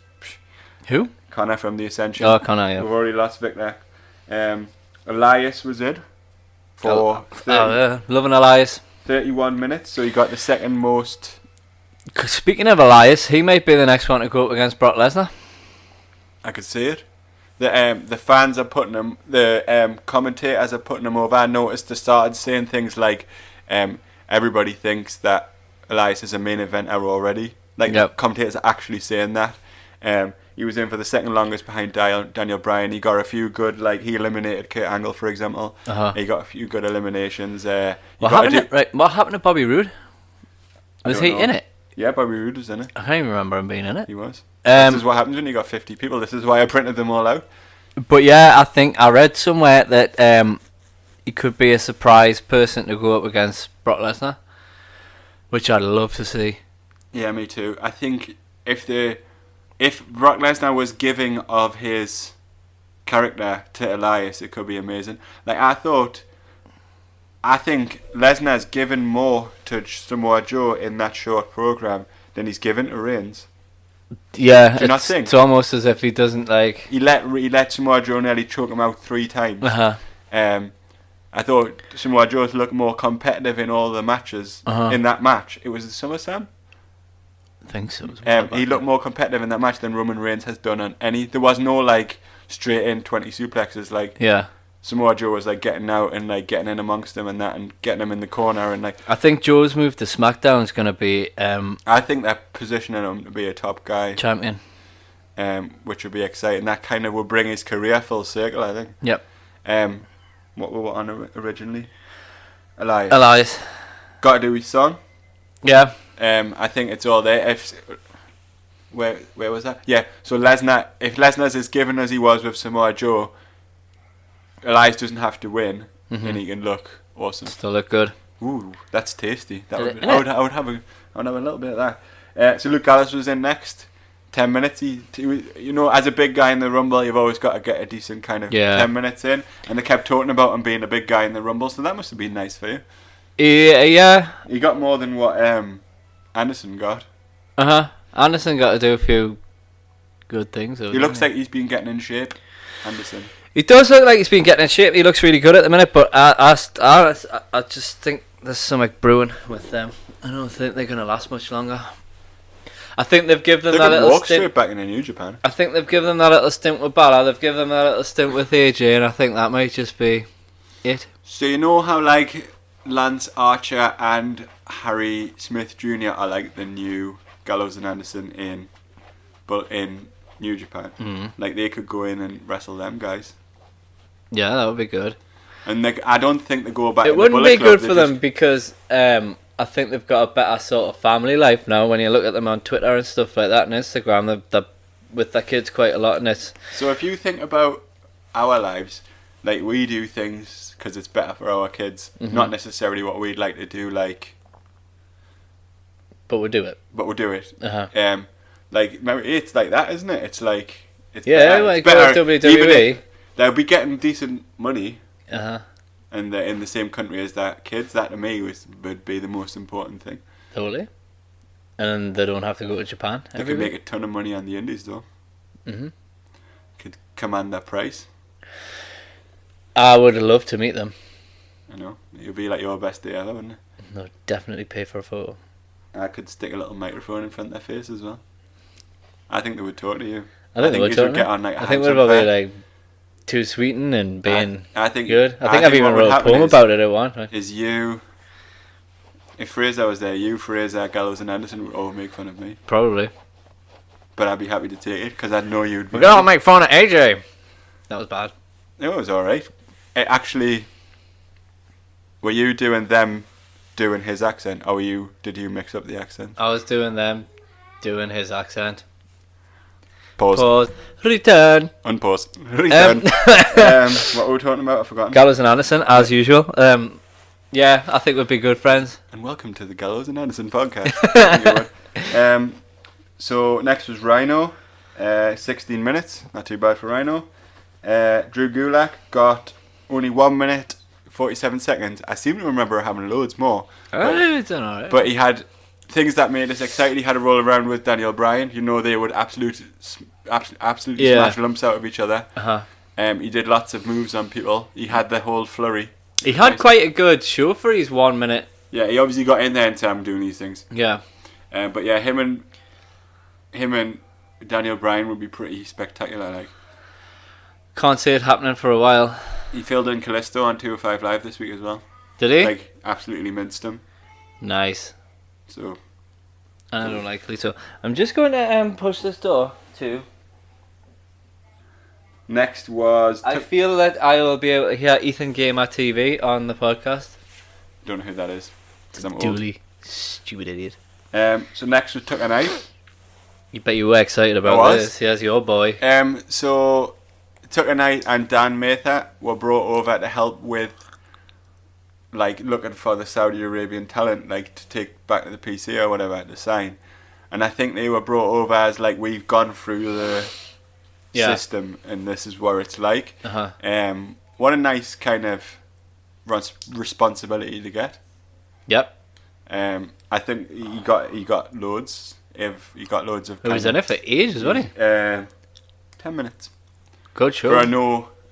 Who? Connor from the Ascension. Oh, Connor, yeah. We've already lost Victor. Elias was in for loving Elias. 31 minutes, so he got the second most. Speaking of Elias, he might be the next one to go up against Brock Lesnar. I could see it. The fans are putting him. The commentators are putting him over. I noticed they started saying things like, everybody thinks that Elias is a main eventer already. Like the commentators are actually saying that. He was in for the second longest behind Daniel Bryan. He got a few good, like he eliminated Kurt Angle, for example. He got a few good eliminations. What happened to Bobby Roode? Was he in it? Yeah, Bobby Roode was in it. I can't even remember him being in it. He was. This is what happens when you got 50 people. This is why I printed them all out. But yeah, I think I read somewhere that he could be a surprise person to go up against Brock Lesnar, which I'd love to see. Yeah, me too. I think if Brock Lesnar was giving of his character to Elias, it could be amazing. Like I think Lesnar's given more to Samoa Joe in that short program than he's given to Reigns. Yeah, do you not think? It's almost as if he doesn't like. He let Samoa Joe nearly choke him out 3 times. I thought Samoa Joe looked more competitive in all the matches. In that match, it was SummerSlam. I think so. He looked more competitive in that match than Roman Reigns has done on any. There was no like straight in 20 suplexes. Like Samoa Joe was like getting out and like getting in amongst them and that and getting him in the corner and like. I think Joe's move to SmackDown is going to be. I think they're positioning him to be a top guy. Champion. Which would be exciting. That kind of would bring his career full circle, I think. Yep. What we were on originally? Elias. Elias. Got to do his song. Yeah. I think it's all there. Where was that? Yeah. So Lesnar, if Lesnar's as given as he was with Samoa Joe, Elias doesn't have to win, and he can look awesome. Still look good. Ooh, that's tasty. That would. I would have a little bit of that. So Luke Gallows was in next. 10 minutes. He as a big guy in the Rumble, you've always got to get a decent kind of 10 minutes in, and they kept talking about him being a big guy in the Rumble, so that must have been nice for you. Yeah. He got more than what Anderson got. Anderson got to do a few good things. He looks like he's been getting in shape, Anderson. He does look like he's been getting in shape. He looks really good at the minute, but I just think there's something brewing with them. I don't think they're going to last much longer. I think they've given them that little walk stint. straight back in New Japan. I think they've given them that little stint with Balor. They've given them that little stint with AJ, and I think that might just be it. So you know how like Lance Archer and Harry Smith Jr. are like the new Gallows and Anderson in New Japan. Like they could go in and wrestle them guys. Yeah, that would be good. And I don't think they go back. It wouldn't be good for them because I think they've got a better sort of family life now. When you look at them on Twitter and stuff like that and Instagram, they're with their kids quite a lot, and it's. So if you think about our lives, like we do things because it's better for our kids, not necessarily what we'd like to do. Like, but we'll do it. Like it's like that, isn't it? It's like it's better. Like better. WWE. They'll be getting decent money. And they're in the same country as their kids. That to me would be the most important thing. Totally. And they don't have to go to Japan. They could make a ton of money on the indies though. Could command their price. I would love to meet them. I know. It would be like your best day ever, wouldn't it? They'll definitely pay for a photo. I could stick a little microphone in front of their face as well. I think they would talk to you. I think they would talk to get on like I think we're probably like too sweeting and being I think good. I think I've even wrote a poem about it at one. Is you... If Fraser was there, you, Fraser, Gallows and Anderson would all make fun of me. Probably. But I'd be happy to take it because I know you'd be... We're going to make fun of AJ. That was bad. It was alright. Actually, were you doing his accent, or did you mix up the accent? I was doing his accent. Pause. Return. Unpause. Return. What were we talking about? I've forgotten. Gallows and Anderson, as usual. Yeah, I think we'd be good friends. And welcome to the Gallows and Anderson podcast. So next was Rhino. 16 minutes. Not too bad for Rhino. Drew Gulak got only 1 minute 47 seconds. I seem to remember having loads more. It's alright. But he had things that made us excited. He had a roll around with Daniel Bryan. You know they would absolutely smash lumps out of each other. He did lots of moves on people. He had the whole flurry. He had quite a good show for his 1 minute. Yeah, he obviously got in there in time doing these things. Yeah. But yeah, him and Daniel Bryan would be pretty spectacular. Like, can't see it happening for a while. He filled in Kalisto on 205 Live this week as well. Did he? Like, absolutely minced him. Nice. So. I don't like Kalisto. I'm just going to push this door too. Next was... I feel that I will be able to hear Ethan Gamer TV on the podcast. Don't know who that is. Because I'm old. Dooley. Stupid idiot. So next was Tucker Knight. You bet you were excited about this. Here's your boy. So Tucker Knight and Dan Mather were brought over to help with like looking for the Saudi Arabian talent, like to take back to the PC or whatever to sign. And I think they were brought over as like, we've gone through the system and this is what it's like. What a nice kind of responsibility to get. Yep. I think he got loads of. He was in it for ages, wasn't he? 10 minutes. Good show. For a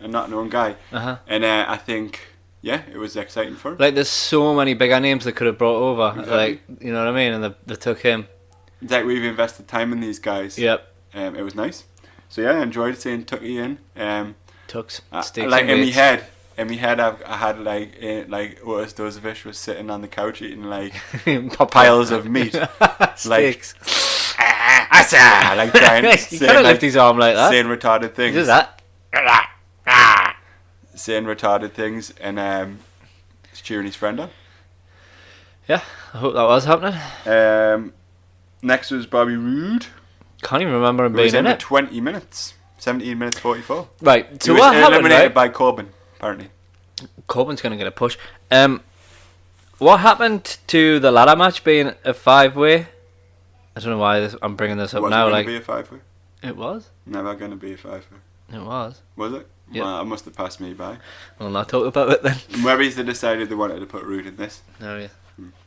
not known guy. And I think, it was exciting for him. Like, there's so many bigger names they could have brought over. Exactly. Like, you know what I mean? And they took him. It's like we've invested time in these guys. Yep. It was nice. So yeah, I enjoyed seeing Tucky in. Tucks. Like in my head, I had like Otis Dozovich was sitting on the couch eating like piles of meat, like like trying. He kind of lift his arm like that, saying retarded things. He does that. Saying retarded things and cheering his friend on. Yeah, I hope that was happening. Next was Bobby Roode. Can't even remember him being in it. 20 minutes, 17 minutes 44. Right. So he what was happened? Eliminated by Corbin, apparently. Corbin's gonna get a push. What happened to the ladder match being a 5-way? I don't know why I'm bringing this up now. Like, be a 5-way. It was. Never gonna be a 5-way. It was. Was it? Yeah. Well, I must have passed me by. Well, not talk about it then. Maybe they decided they wanted to put Roode in this. Oh yeah.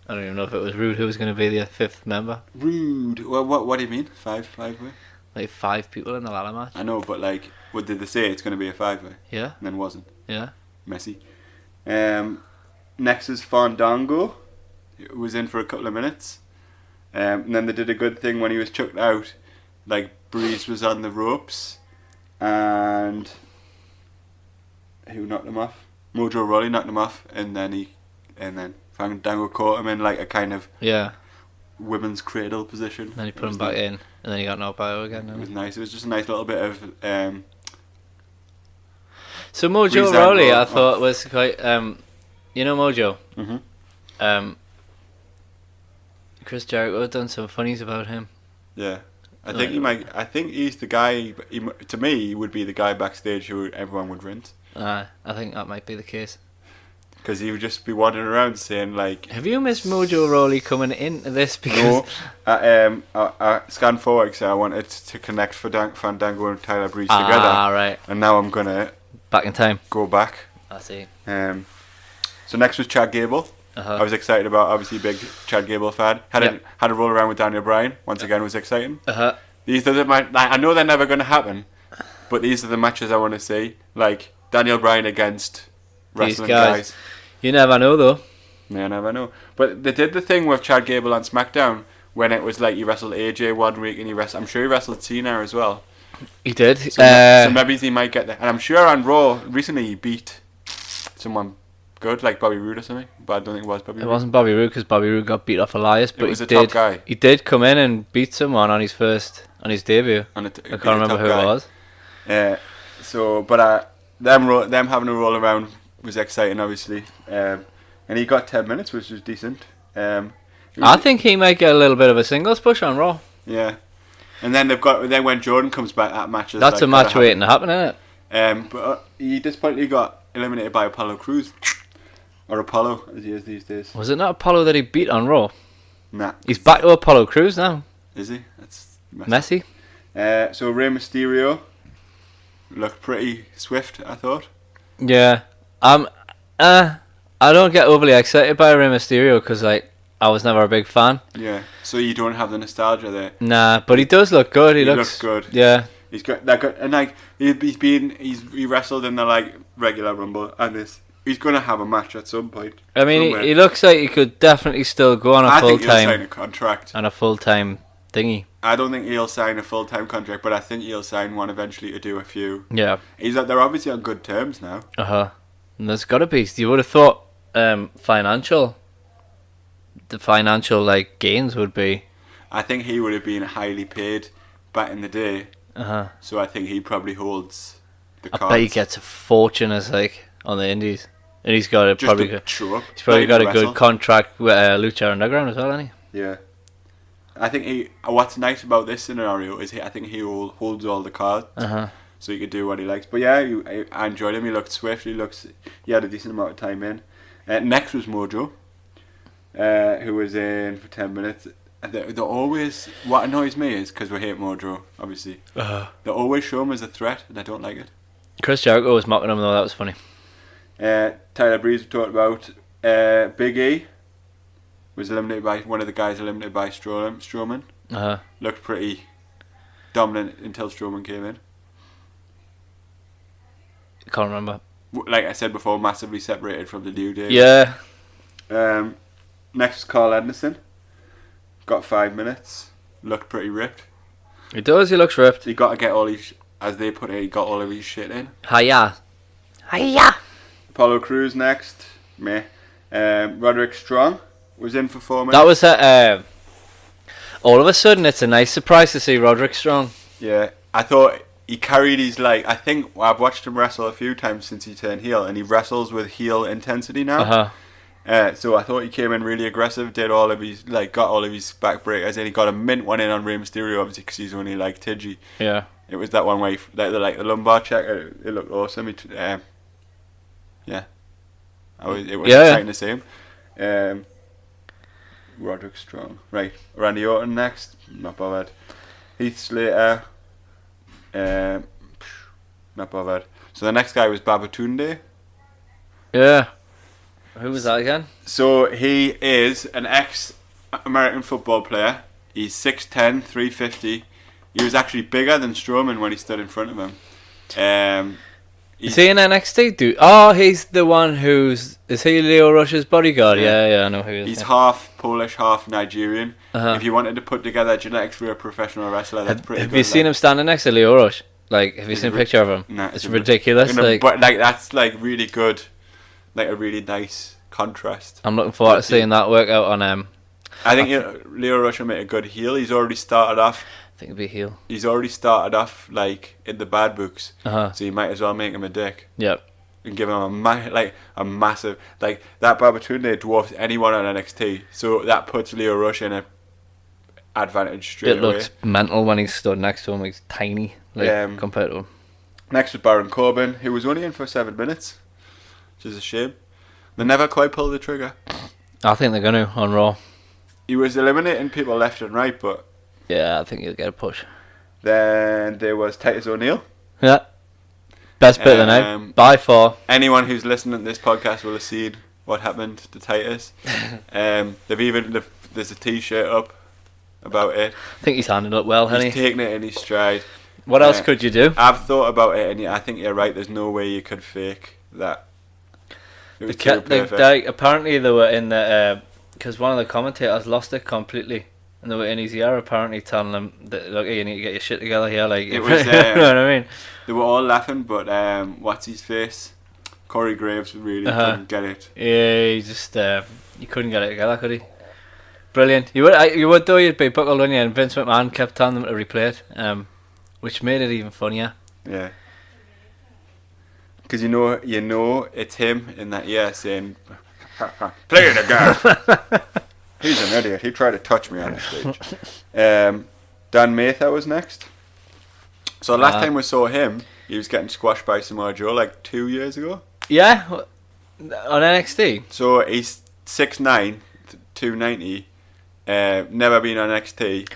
I don't even know if it was Roode who was going to be the 5th member. Roode. Well, what do you mean? 5-way? like 5 people in the ladder match. I know, but like, what did they say? It's going to be a 5-way? Yeah. And then wasn't. Yeah. Messy. Next is Fandango, who was in for a couple of minutes. And then they did a good thing when he was chucked out. Like, Breeze was on the ropes, and who knocked him off? Mojo Rawley knocked him off, and then Fandango caught him in like a kind of women's cradle position. Then he put him back in, and then he got knocked out again. It was nice. It was just a nice little bit of. So Mojo Rawley, I thought was quite. You know Mojo. Chris Jericho had done some funnies about him. Yeah. I think he might. I think he's the guy. To me, he would be the guy backstage who everyone would rent. I think that might be the case. Because he would just be wandering around saying like. Have you missed Mojo Rawley coming into this? Because no, I scanned forward because I wanted to connect Fandango and Tyler Breeze together. Ah, right. And now I'm gonna back in time. Go back. I see. So next was Chad Gable. I was excited about, obviously, big Chad Gable fan. Had a roll around with Daniel Bryan. Once again, was exciting. These are the I know they're never going to happen, but these are the matches I want to see. Like Daniel Bryan against wrestling guys. You never know, though. Yeah, never know. But they did the thing with Chad Gable on SmackDown when it was like he wrestled AJ one week and I'm sure he wrestled Cena as well. He did. So maybe he might get there. And I'm sure on Raw recently he beat someone good, like Bobby Roode or something, but I don't think it was Bobby Roode. It wasn't Bobby Roode because Bobby Roode got beat off Elias, but it was a top guy. He did come in and beat someone on his debut. I can't remember who it was. Them having a roll around was exciting, obviously, and he got 10 minutes, which was decent. I think he might get a little bit of a singles push on Raw. Yeah, and then then when Jordan comes back, that match is that's like, a match waiting to happen, isn't it? But he disappointingly got eliminated by Apollo Crews. Or Apollo, as he is these days. Was it not Apollo that he beat on Raw? Nah. He's back to Apollo Crews now. Is he? That's messy. So Rey Mysterio looked pretty swift, I thought. Yeah. I don't get overly excited by Rey Mysterio because like I was never a big fan. Yeah. So you don't have the nostalgia there. Nah, but he does look good. He looks good. Yeah. He's got that good, and like he wrestled in the like regular Rumble, and he's gonna have a match at some point. I mean, he looks like he could definitely still go on a full time. I think he'll sign a contract on a full time thingy. I don't think he'll sign a full time contract, but I think he'll sign one eventually to do a few. Yeah, they're obviously on good terms now. And there's got to be. You would have thought the financial like gains would be. I think he would have been highly paid back in the day. So I think he probably holds the cards. I bet he gets a fortune as like on the indies, and he's got he's probably got a good contract with Lucha Underground as well, hasn't he? Yeah. I think what's nice about this scenario is I think he holds all the cards, so he could do what he likes. But yeah, I enjoyed him. He looked swift. He had a decent amount of time in. Next was Mojo, who was in for 10 minutes. They always, what annoys me is, because we hate Mojo, obviously, they always show him as a threat, and I don't like it. Chris Jericho was mocking him though, that was funny. Tyler Breeze we talked about. Big E was eliminated by one of the guys eliminated by Strowman. Looked pretty dominant until Strowman came in. Can't remember. Like I said before, massively separated from the New Day. Yeah. Next, Carl Anderson. Got 5 minutes. Looked pretty ripped. He does. He looks ripped. He got to get all his, as they put it, he got all of his shit in. Hiya. Apollo Crews next. Meh. Roderick Strong was in for 4 minutes. That was all of a sudden, it's a nice surprise to see Roderick Strong. Yeah, I thought he carried his I think I've watched him wrestle a few times since he turned heel, and he wrestles with heel intensity now. So I thought he came in really aggressive, did all of his got all of his backbreakers, and he got a mint one in on Rey Mysterio, obviously because he's only Tidgy. Yeah. It was that one where the lumbar check. It looked awesome. Yeah. It was exciting to see him. Roderick Strong. Right. Randy Orton next. Not bothered. Heath Slater. Not bothered. So the next guy was Babatunde. Yeah. Who was that again? So he is an ex-American football player. He's 6'10", 350. he was actually bigger than Strowman when he stood in front of him. Is he in NXT, dude? Oh, he's the one is he Leo Rush's bodyguard? Yeah, I know who he is. He's half Polish, half Nigerian. Uh-huh. If you wanted to put together genetics for a professional wrestler, that's pretty good. Have you seen him standing next to Leo Rush? Like, have you seen a picture of him? Nah, it's ridiculous. But like that's like really good, like a really nice contrast. I'm looking forward to seeing that workout on I think Leo Rush will make a good heel. He's already started off. I think it'll be heel. He's already started off like in the bad books, so you might as well make him a dick. Yep. And give him a massive like that Babatunde dwarfs anyone on NXT. So that puts Leo Rush in a advantage straight away. It looks mental when he's stood next to him. He's tiny, compared to him. Next was Baron Corbin, who was only in for 7 minutes, which is a shame. They never quite pulled the trigger. I think they're gonna on Raw. He was eliminating people left and right, but yeah, I think he'll get a push. Then there was Titus O'Neil. Yeah. Best bit of the night, by far. Anyone who's listening to this podcast will have seen what happened to Titus. There's a T-shirt up about it. I think he's handled it well, hasn't he? He's taken it in his stride. What else could you do? I've thought about it, and I think you're right. There's no way you could fake that. It was too perfect. Apparently they were in the because one of the commentators lost it completely. And they were in his ear apparently telling him that, look, you need to get your shit together here. Like, it was, you know what I mean? They were all laughing, but what's his face? Corey Graves really couldn't get it. Yeah, he just he couldn't get it together, could he? Brilliant. You would though. You'd be buckled on you, and Vince McMahon kept telling them to replay it, which made it even funnier. Yeah. Because you know, it's him in that ear saying, "Play it again." He's an idiot. He tried to touch me on the stage. Dan Mather was next. So last time we saw him, he was getting squashed by Samoa Joe like 2 years ago. Yeah, on NXT. So he's 6'9", 290, never been on NXT,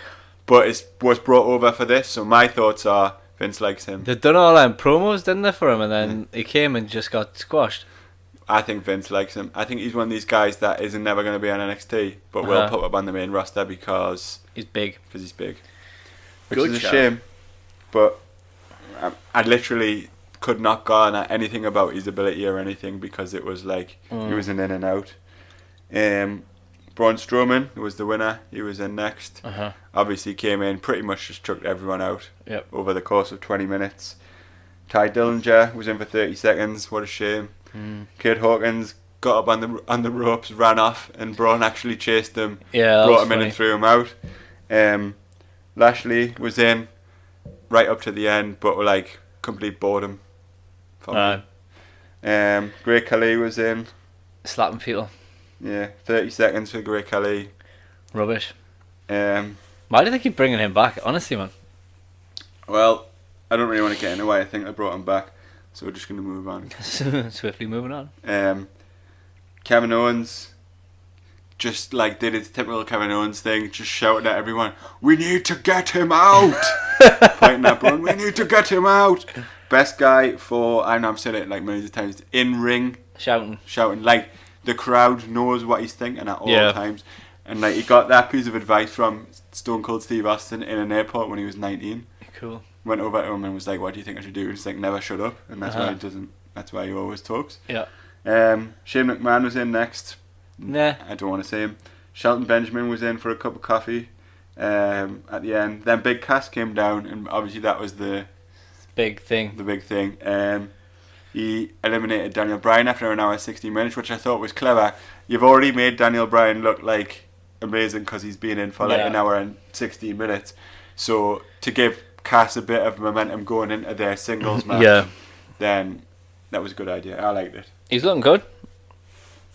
but was brought over for this. So my thoughts are Vince likes him. They've done all them promos, didn't they, for him, and then he came and just got squashed. I think Vince likes him. I think he's one of these guys that isn't never going to be on NXT, but will put up on the main roster because he's big. Which is a shame. But I literally could not garner anything about his ability or anything because it was like he was in and out. Braun Strowman was the winner. He was in next. Obviously came in, pretty much just chucked everyone out over the course of 20 minutes. Ty Dillinger was in for 30 seconds. What a shame. Kid Hawkins got up on the ropes, ran off, and Braun actually chased him, brought him in and threw him out. Lashley was in right up to the end, but like complete boredom for me. Great Khali was in, slapping people. Yeah, 30 seconds for Great Khali. Rubbish. Why do they keep bringing him back? Honestly, man. Well, I don't really want to get into why I think they brought him back. So we're just going to move on. Swiftly moving on. Kevin Owens just like did his typical Kevin Owens thing, just shouting at everyone, "We need to get him out!" Pointing at Braun, "We need to get him out!" Best guy for, I know I've said it like millions of times, in ring. Shouting. Like the crowd knows what he's thinking at all times. And like he got that piece of advice from Stone Cold Steve Austin in an airport when he was 19. Cool. Went over to him and was like, "What do you think I should do?" And he's like, "Never shut up." And that's why he doesn't. That's why he always talks. Yeah. Shane McMahon was in next. Nah. I don't want to say him. Shelton Benjamin was in for a cup of coffee. At the end, then Big Cass came down, and obviously that was the big thing. He eliminated Daniel Bryan after an hour and 60 minutes, which I thought was clever. You've already made Daniel Bryan look like amazing because he's been in for like an hour and 60 minutes. So to give Cass a bit of momentum going into their singles match, then that was a good idea. I liked it. He's looking good.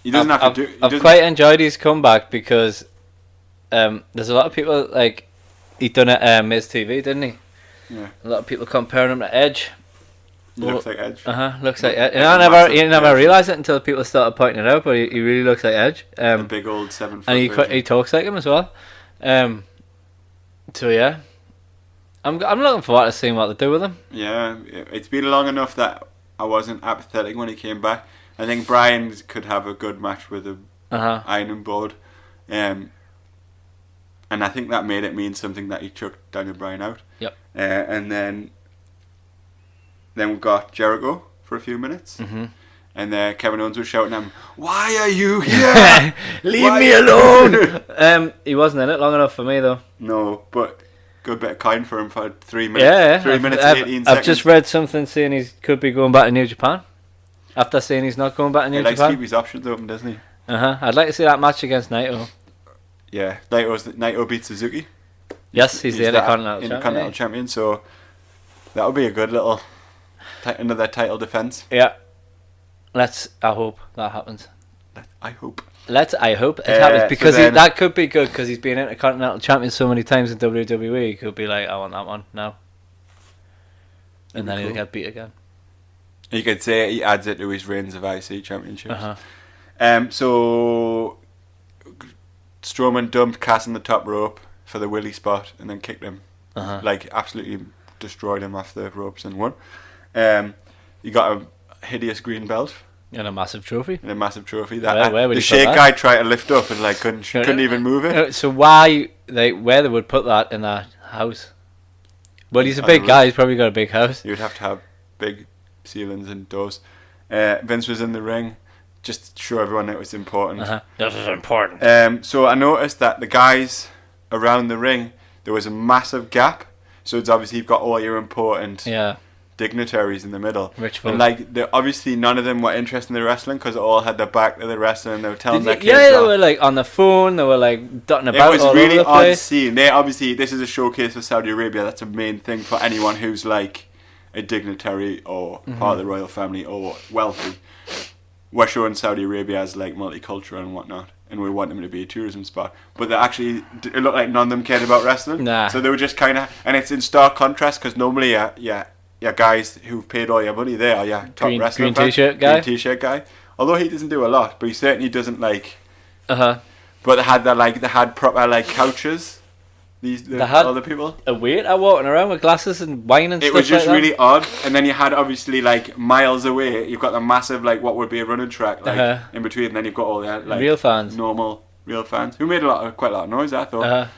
He doesn't have to do. I've quite enjoyed his comeback because there's a lot of people like he done it Miz TV, didn't he? Yeah. A lot of people comparing him to Edge. He looks like Edge. Looks like Edge. And you never realised it until people started pointing it out, but he really looks like Edge. A big old 7 foot. And he talks like him as well. So yeah, I'm looking forward to seeing what they do with him. Yeah, it's been long enough that I wasn't apathetic when he came back. I think Bryan could have a good match with a Iron Board. and I think that made it mean something that he chucked Daniel Bryan out. Yep. And then we got Jericho for a few minutes. Mm-hmm. And Kevin Owens was shouting at him, "Why are you here? Leave me alone!" He wasn't in it long enough for me, though. No, but good bit of kind for him for 3 minutes. Yeah, 3 minutes and 18 seconds. I've just read something saying he could be going back to New Japan. After saying he's not going back to New He likes to Japan. keep his options open, doesn't he? I'd like to see that match against Naito. Yeah, Naito beats Suzuki. Yes, he's the Intercontinental Champion, so that would be a good little another title defense. Yeah. I hope that happens. I hope it happens because so that could be good because he's been Intercontinental Champion so many times in WWE. He could be like, I want that one now, and then he'll get beat again. You could say he adds it to his reigns of IC championships. So Strowman dumped Cass on the top rope for the Willie spot and then kicked him, like absolutely destroyed him off the ropes and won. You got a hideous green belt. And a massive trophy. That where would the he Shake put that? guy tried to lift up and like couldn't even move it. So where they would put that in that house? Well, he's a big guy. He's probably got a big house. You'd have to have big ceilings and doors. Vince was in the ring, just to show everyone it was important. This is important. So I noticed that the guys around the ring, there was a massive gap. So it's obviously you've got all your important dignitaries in the middle. Rich folk. And like, obviously none of them were interested in the wrestling because they all had their back to the wrestling and they were telling their kids they were like on the phone, they were like dotting about it was all really over the odd place. scene. They obviously, this is a showcase for Saudi Arabia. That's a main thing for anyone who's like a dignitary or part of the royal family or wealthy. We're showing Saudi Arabia as like multicultural and whatnot, and we want them to be a tourism spot. But they actually, it looked like none of them cared about wrestling. Nah. So they were just kind of, and it's in stark contrast because normally, guys who've paid all your money there are top wrestling green t-shirt guy. Green t-shirt guy. Although he doesn't do a lot, but he certainly doesn't like. But they had proper like couches. They had other people. A waiter walking around with glasses and wine and stuff. It was just like really odd. And then you had obviously like miles away, you've got the massive like what would be a running track like in between. And then you've got all the like real fans, normal real fans who made quite a lot of noise. I thought.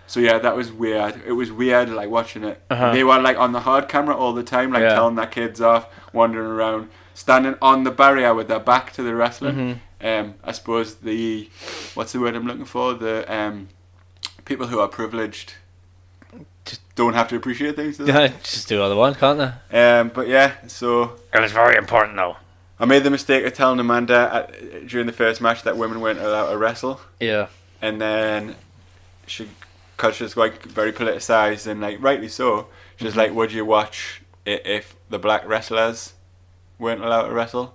So yeah, that was weird. It was weird like watching it. They were like on the hard camera all the time, like telling their kids off, wandering around, standing on the barrier with their back to the wrestling. I suppose what's the word I'm looking for? The people who are privileged just don't have to appreciate things. Just do all they want, can't they? But yeah, so it was very important though. I made the mistake of telling Amanda during the first match that women weren't allowed to wrestle. Yeah. And then because she's like very politicised and like rightly so, she's like, would you watch it if the black wrestlers weren't allowed to wrestle?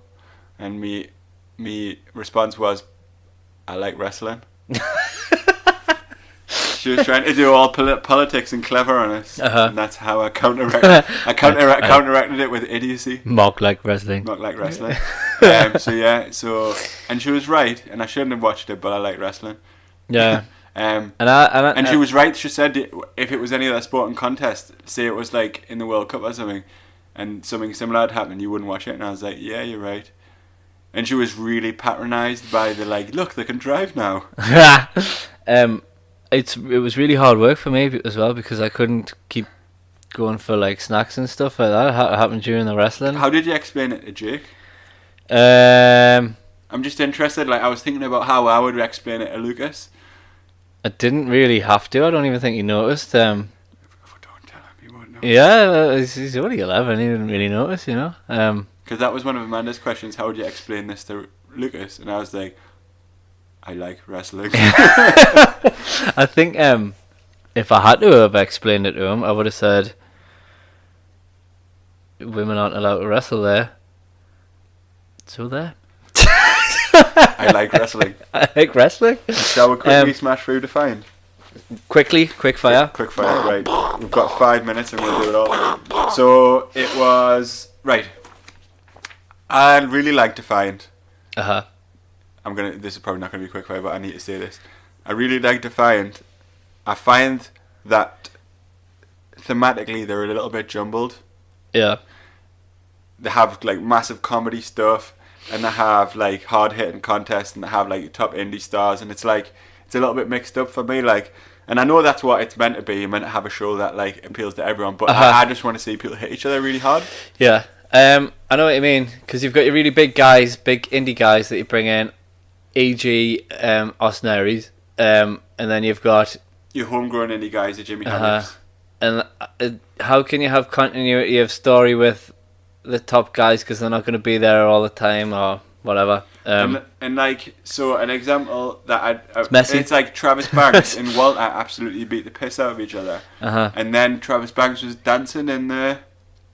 And me response was, I like wrestling. She was trying to do all politics and clever on us, and that's how I counteracted it with idiocy. Mock like wrestling. So and she was right, and I shouldn't have watched it, but I like wrestling. Yeah. And she was right. She said if it was any other sporting contest, say it was like in the World Cup or something, and something similar had happened, you wouldn't watch it. And I was like, yeah, you're right. And she was really patronised by the like, look, they can drive now. It was really hard work for me as well because I couldn't keep going for like snacks and stuff like that. It happened during the wrestling. How did you explain it to Jake? I'm just interested. Like I was thinking about how I would explain it to Lucas. I didn't really have to. I don't even think he noticed. If I don't tell him, he won't know. Yeah, he's only 11. He didn't really notice, you know. Because that was one of Amanda's questions. How would you explain this to Lucas? And I was like, I like wrestling. I think if I had to have explained it to him, I would have said, women aren't allowed to wrestle there. So there. I like wrestling. I like wrestling. Shall we quickly smash through Defiant? Quick fire. Quick fire, right. We've got 5 minutes and we'll do it all. So it was, right. I really like Defiant. This is probably not going to be quick fire, but I need to say this. I really like Defiant. I find that thematically they're a little bit jumbled. Yeah. They have like massive comedy stuff, and they have like hard hitting contests, and they have like top indie stars, and it's it's a little bit mixed up for me. Like, and I know that's what it's meant to be. You're meant to have a show that like appeals to everyone, but I just want to see people hit each other really hard. Yeah. I know what you mean, because you've got your really big guys, big indie guys that you bring in, e.g. Osneris, and then you've got your homegrown indie guys, the Jimmy Hammocks. And how can you have continuity of story with the top guys because they're not going to be there all the time or whatever? And like, so an example that it's like Travis Banks and Walter absolutely beat the piss out of each other, and then Travis Banks was dancing in the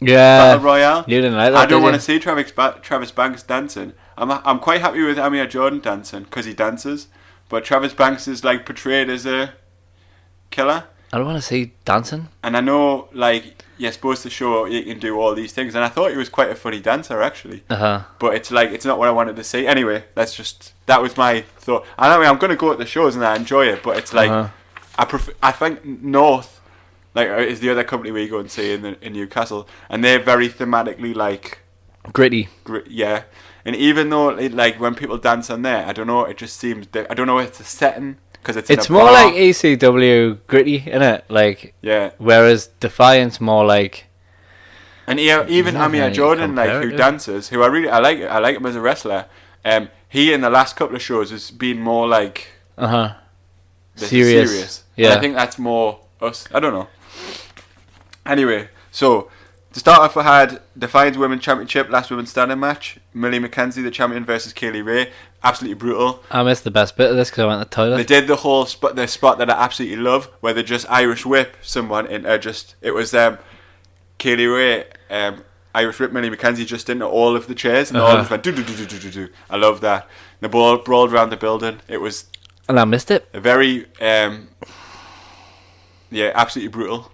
Battle Royale. You didn't like that. I don't want to see Travis Banks dancing. I'm quite happy with Amir Jordan dancing because he dances, but Travis Banks is like portrayed as a killer. I don't want to see dancing. And I know, like, you're supposed to show you can do all these things, and I thought he was quite a funny dancer actually. But it's like it's not what I wanted to see. Anyway, that was my thought. And I mean, I'm gonna go at the shows and I enjoy it, but it's like I think North. Like is the other company we go and see in Newcastle, and they're very thematically like gritty. Yeah, and even though like when people dance on there, I don't know, it just seems I don't know if it's a setting because it's more like ECW gritty, innit? Like whereas Defiant's more like. And even Amir Jordan, like who dances, who I like him as a wrestler. He in the last couple of shows has been more like serious. Yeah, and I think that's more us. I don't know. Anyway, so to start off, we had Defiant's Women's Championship, last women's standing match. Millie McKenzie, the champion, versus Kaylee Ray. Absolutely brutal. I missed the best bit of this because I went to the toilet. They did the whole spot that I absolutely love, where they just Irish whip someone into it was Kaylee Ray, Irish whip Millie McKenzie just into all of the chairs, and all just went do. I love that. The ball brawled around the building. It was. And I missed it. A very absolutely brutal.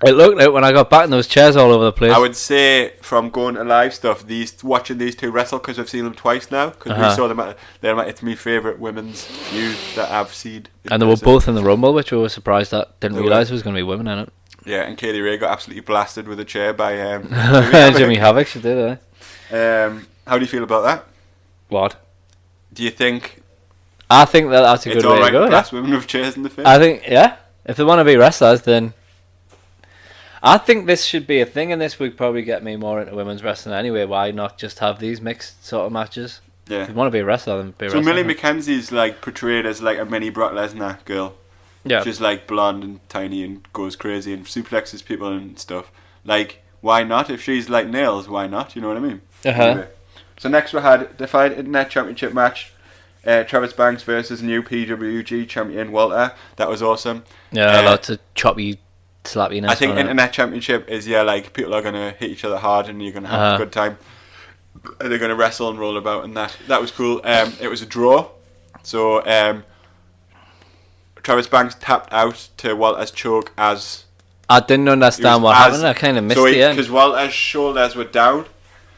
It looked like when I got back and there was chairs all over the place. I would say from going to live stuff, watching these two wrestle, because I've seen them twice now, because we saw them it's my favourite women's feud that I've seen. And they were both in the Rumble, which we were surprised at. Didn't realise there was going to be women in it. Yeah, and Kaylee Ray got absolutely blasted with a chair by Jimmy Havoc. She did, how do you feel about that? What? Do you think... I think that's a good way to go. It's blast women with chairs in the face? I think, if they want to be wrestlers, then... I think this should be a thing, and this would probably get me more into women's wrestling anyway. Why not just have these mixed sort of matches? Yeah. If you want to be a wrestler, then be a wrestler. So Millie McKenzie's like portrayed as like a mini Brock Lesnar girl. Yeah. She's like blonde and tiny and goes crazy and suplexes people and stuff. Like, why not? If she's like nails, why not? You know what I mean? Anyway. So next we had Defiant Internet Championship match. Travis Banks versus new PWG champion Walter. That was awesome. Yeah, lots of choppy, slappiness. I think Internet Championship is like people are gonna hit each other hard and you're gonna have a good time. They're gonna wrestle and roll about and that was cool. It was a draw, so Travis Banks tapped out to Walter's choke as. I didn't understand what happened. I kind of missed it because Walter's shoulders were down.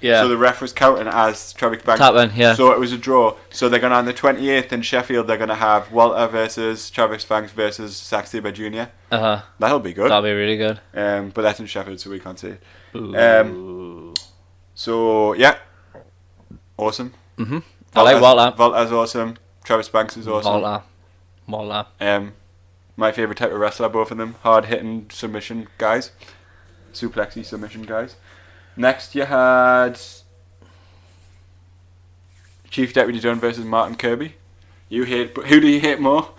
Yeah. So the ref was counting as Travis Banks. Tapping, yeah. So it was a draw. So they're going to, on the 28th in Sheffield, they're going to have Walter versus Travis Banks versus Zack Sabre Jr. That'll be good. That'll be really good. But that's in Sheffield, so we can't see it. So, yeah. Awesome. Mm-hmm. I like Walter. Walter's awesome. Travis Banks is awesome. Walter. My favourite type of wrestler, both of them. Hard-hitting submission guys. Suplexy submission guys. Next, you had Chief Deputy Dunn versus Martin Kirby. Who do you hate more?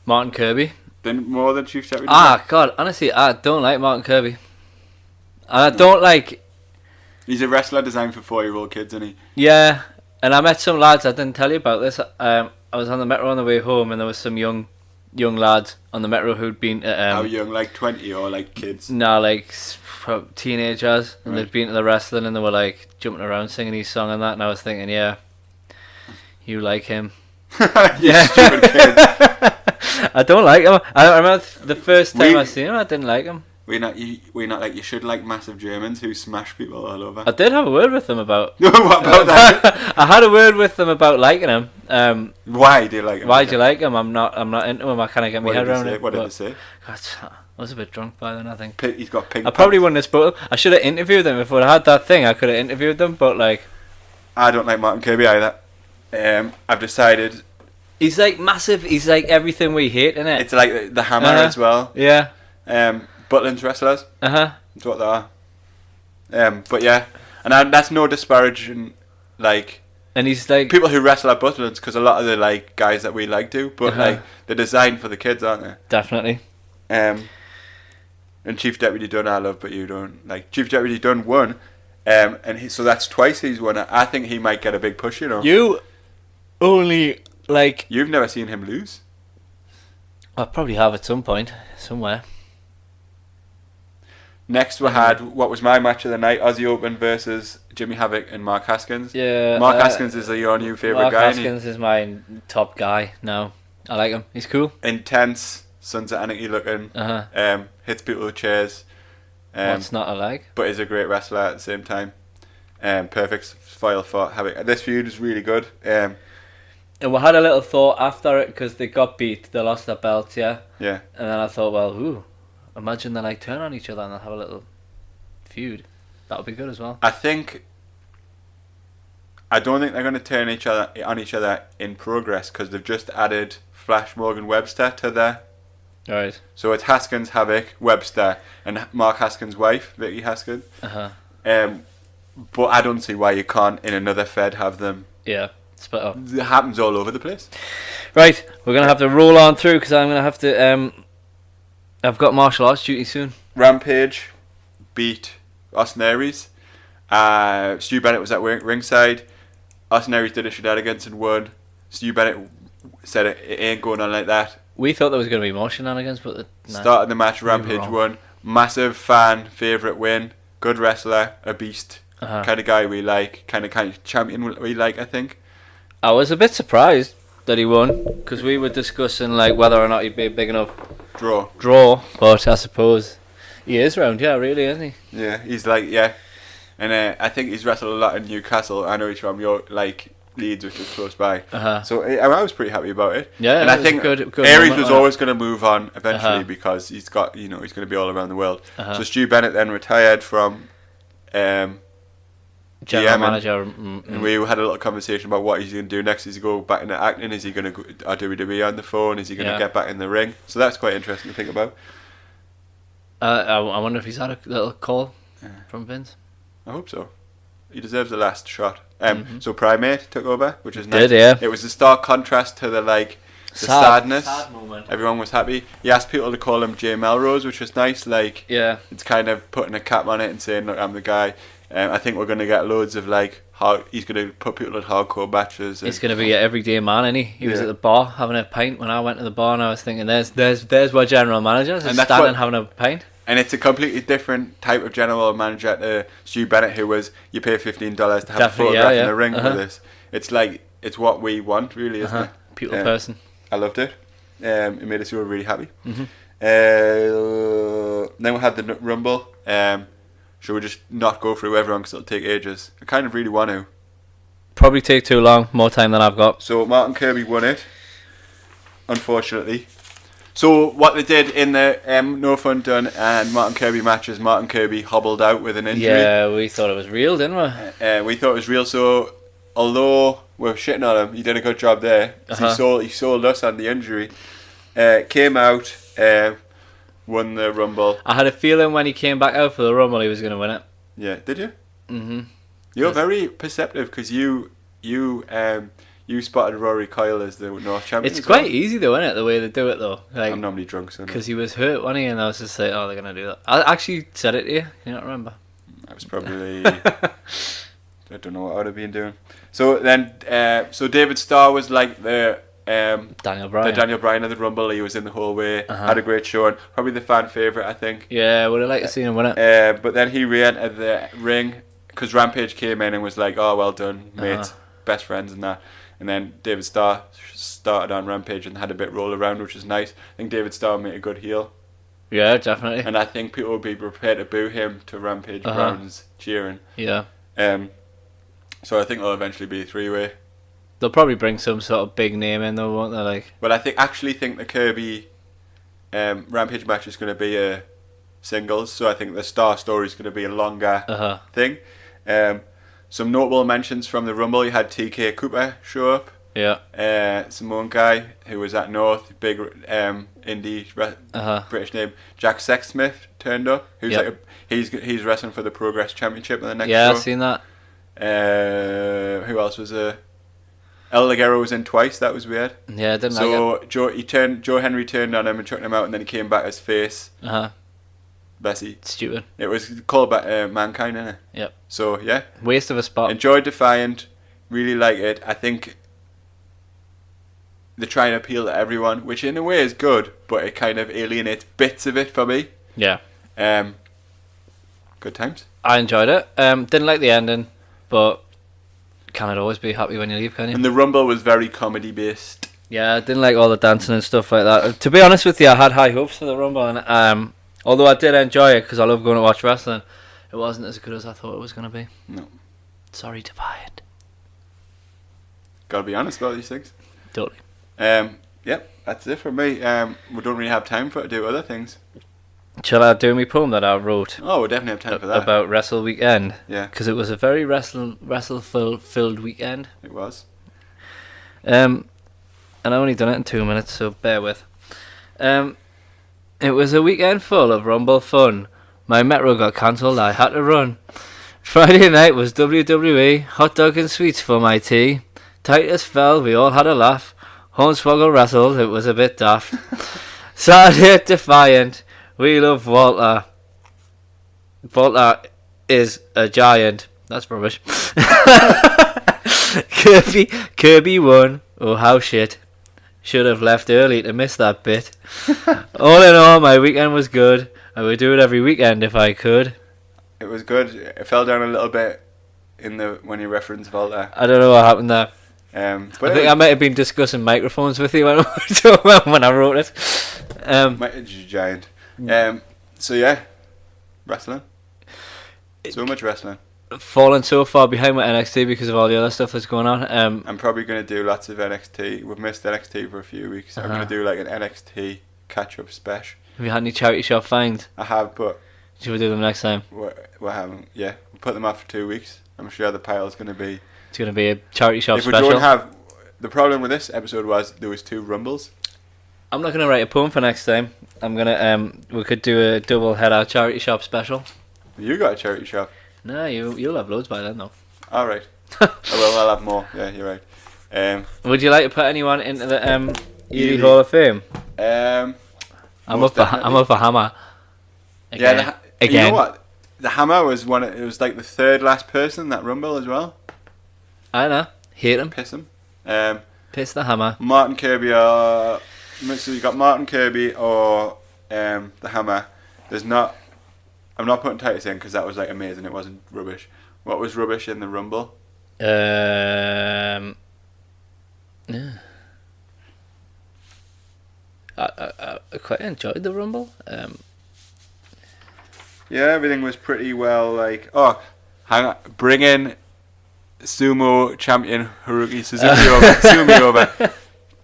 Martin Kirby. More than Chief Deputy Dunn? God, honestly, I don't like Martin Kirby. I don't like... He's a wrestler designed for 4-year-old kids, isn't he? Yeah, and I met some lads, I didn't tell you about this. I was on the metro on the way home and there was some young lads on the metro who'd been... How young? Like 20 or like kids? No, like... teenagers, and they'd been to the wrestling and they were like jumping around singing his song and that, and I was thinking, yeah, you like him. You stupid kid. I don't like him. I remember the first time I seen him, I didn't like him. We're not like you should like massive Germans who smash people all over. I did have a word with them about. What about that? I had a word with them about liking him. Why do you like him? Why do you like him? I'm not into him. I kind of get my head around it. What did they say? God, I was a bit drunk by then, I think. He's got pink. I probably wouldn't have spoken. I should have interviewed them. If I had that thing, I could have interviewed them, but like... I don't like Martin Kirby either. I've decided... He's like massive. He's like everything we hate, isn't it? It's like the Hammer as well. Yeah. Butlin's wrestlers. That's what they are. But yeah, and that's no disparaging, like. And he's like people who wrestle at Butlin's, because a lot of the like guys that we like do, but like they're designed for the kids, aren't they? Definitely. And Chief Deputy Dunn I love, but you don't. Like Chief Deputy Dunn won, and so that's twice he's won. I think he might get a big push. You only like. You've never seen him lose. I probably have at some point somewhere. Next we had what was my match of the night: Aussie Open versus Jimmy Havoc and Mark Haskins. Yeah, Mark Haskins is your new favourite guy. Mark Haskins is my top guy now. I like him. He's cool. Intense, Sons of Anarchy looking. Hits people with chairs. What's not to like? But is a great wrestler at the same time. Perfect foil for Havoc. This feud is really good. And we had a little thought after it because they got beat. They lost their belts, yeah. Yeah. And then I thought, well, imagine they like turn on each other and they'll have a little feud. That would be good as well. I don't think they're going to turn on each other in progress because they've just added Flash Morgan Webster to there. Right. So it's Haskins, Havoc, Webster, and Mark Haskins' wife, Vicky Haskins. But I don't see why you can't in another Fed have them. Yeah, split up. It happens all over the place. Right, we're gonna have to roll on through because I'm gonna have to. I've got martial arts duty soon. Rampage beat Austin Aries. Stu Bennett was at ringside. Austin Aries did a shenanigans and won. Stu Bennett said it ain't going on like that. We thought there was going to be more shenanigans, but started the match. Rampage won. Massive fan favourite win. Good wrestler, a beast, kind of guy we like, kind of champion we like. I think. I was a bit surprised that he won because we were discussing like whether or not he'd be a big enough draw, but I suppose he is round. Yeah, really, isn't he? Yeah, he's like and I think he's wrestled a lot in Newcastle. I know he's from Leeds, which is close by. So I was pretty happy about it. Yeah, and I think good Aries was always going to move on eventually because he's got he's going to be all around the world. So Stu Bennett then retired from general manager, and we had a little conversation about what he's going to do next. Is he go back into acting? Is he going to go WWE on the phone? Is he going to get back in the ring? So that's quite interesting to think about. I wonder if he's had a little call from Vince. I hope so. He deserves the last shot. So Primate took over, which is nice. Did, yeah. It was a stark contrast to the sadness. Sad moment. Everyone was happy. He asked people to call him Jay Melrose, which was nice. Like, yeah, it's kind of putting a cap on it and saying, "Look, I'm the guy." I think we're going to get loads of he's going to put people in hardcore matches. He's going to be an everyday man, isn't he? He was at the bar having a pint when I went to the bar, and I was thinking, there's my general manager, just standing having a pint. And it's a completely different type of general manager to Stu Bennett, who was you pay $15 to have a photograph in the ring with us. It's what we want, really, isn't it? People person. I loved it. It made us all really happy. Then we had the Rumble. Should we just not go through everyone because it'll take ages? I kind of really want to. Probably take too long, more time than I've got. So Martin Kirby won it, unfortunately. So what they did in the No Fun Done and Martin Kirby matches, Martin Kirby hobbled out with an injury. Yeah, we thought it was real, didn't we? We thought it was real. So although we're shitting on him, he did a good job there. He sold us on the injury. Came out, won the Rumble. I had a feeling when he came back out for the Rumble, he was going to win it. Yeah, did you? You're very perceptive because you spotted Rory Kyle as the North champion. It's quite easy though, isn't it? The way they do it though. I'm normally drunk, so because he was hurt, wasn't he? And I was just like, oh, they're gonna do that. I actually said it to you. You don't remember? I was probably. I don't know what I would have been doing. So then, David Starr was like the Daniel Bryan. The Daniel Bryan of the Rumble. He was in the whole way. Had a great showing. Probably the fan favourite, I think. Yeah, would have liked to see him win it. But then he re-entered the ring because Rampage came in and was like, "Oh, well done, mates, best friends," and that. And then David Starr started on Rampage and had a bit roll around, which is nice. I think David Starr made a good heel. Yeah, definitely. And I think people will be prepared to boo him to Rampage grounds cheering. Yeah. So I think it'll eventually be a three-way. They'll probably bring some sort of big name in though, won't they? But I actually think the Kirby Rampage match is going to be a singles. So I think the Star story is going to be a longer thing. Some notable mentions from the Rumble. You had TK Cooper show up. Yeah. Samoan guy who was at North, big indie British name. Jack Sexsmith turned up. Who's he's wrestling for the Progress Championship in the next show. Yeah, I've seen that. Who else was there? El Ligero was in twice. That was weird. Yeah, I didn't like it. Joe Henry turned on him and chucked him out, and then he came back as face. Bessie. Stupid. It was called back Mankind, innit? Yep. So yeah. Waste of a spot. Enjoyed Defiant. Really like it. I think they try and appeal to everyone, which in a way is good, but it kind of alienates bits of it for me. Yeah. Good times. I enjoyed it. Didn't like the ending, but can't always be happy when you leave, can you? And the Rumble was very comedy based. Yeah, I didn't like all the dancing and stuff like that. To be honest with you, I had high hopes for the Rumble, and although I did enjoy it because I love going to watch wrestling, it wasn't as good as I thought it was going to be. No. Sorry, Defiant. Gotta be honest about these things. Totally. Yep, that's it for me. We don't really have time to do other things. Shall I do my poem that I wrote? Oh, we definitely have time for that. About Wrestle Weekend. Yeah. Because it was a very wrestle-filled weekend. It was. And I only done it in 2 minutes, so bear with. It was a weekend full of Rumble fun. My metro got cancelled, I had to run. Friday night was WWE, hot dog and sweets for my tea. Titus fell, we all had a laugh. Hornswoggle wrestled, it was a bit daft. Saturday at Defiant, we love Walter. Walter is a giant. That's rubbish. Kirby won. Oh, how shit. Should have left early to miss that bit. All in all, my weekend was good. I would do it every weekend if I could. It was good. It fell down a little bit when you referenced Volta. I don't know what happened there. But I think I might have been discussing microphones with you when I wrote it. Giant. So yeah, wrestling. So much wrestling. Fallen so far behind with NXT because of all the other stuff that's going on. I'm probably going to do lots of NXT. We've missed NXT for a few weeks. I'm going to do like an NXT catch-up special. Have you had any charity shop finds? I have, but Should we do them next time? We haven't. Yeah, we'll put them off for 2 weeks. I'm sure the pile's going to be... It's going to be a charity shop if special. We don't have... The problem with this episode was there was 2 Rumbles. I'm not going to write a poem for next time. I'm going to... we could do a double header charity shop special. You got a charity shop. No, you'll have loads by then though. Alright. I'll have more. Yeah, you're right. Would you like to put anyone into the Elite Hall of Fame? I'm up for Hammer. Again. Yeah, again. You know what? The Hammer was it was like the third last person in that Rumble as well. I know. Hate him. Piss him. Piss the Hammer. Martin Kirby so you got Martin Kirby or the Hammer. I'm not putting Titus in because that was like amazing. It wasn't rubbish. What was rubbish in the Rumble? Yeah. I quite enjoyed the Rumble. Yeah, everything was pretty well. Like, bring in sumo champion Haruki Suzuki over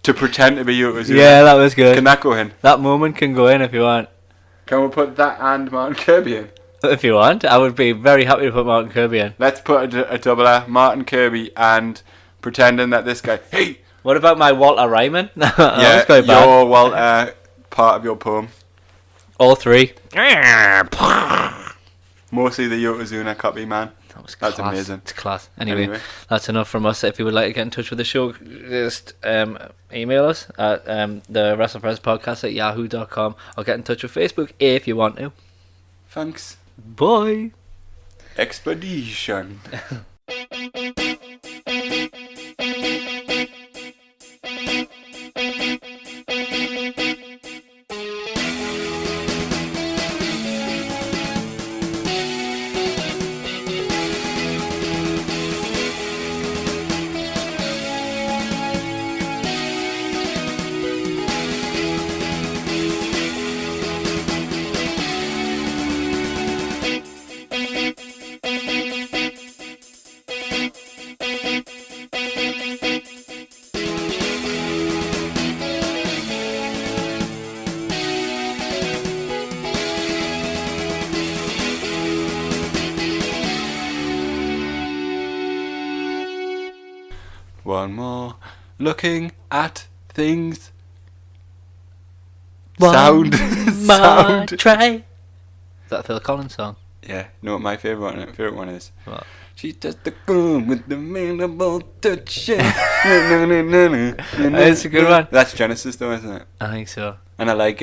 to pretend to be Yokozuna. Yeah, that was good. Can that go in? That moment can go in if you want. Can we put that and Martin Kirby in? If you want, I would be very happy to put Martin Kirby in. Let's put a doubler, Martin Kirby, and pretending that this guy. Hey. What about my Walter Ryman? Yeah, your Walter part of your poem. All 3. Mostly the Yokozuna copy, man. That's amazing. It's class. Anyway, that's enough from us. If you would like to get in touch with the show, just email us at the WrestleFriends podcast at yahoo.com or get in touch with Facebook if you want to. Thanks. Bye. Expedition. looking at things. One Sound. more Sound. try. Is that a Phil Collins song? Yeah, no, my favourite one is. What? She's just the girl with the manable touch. It's a good one. That's Genesis though, isn't it? I think so. And I like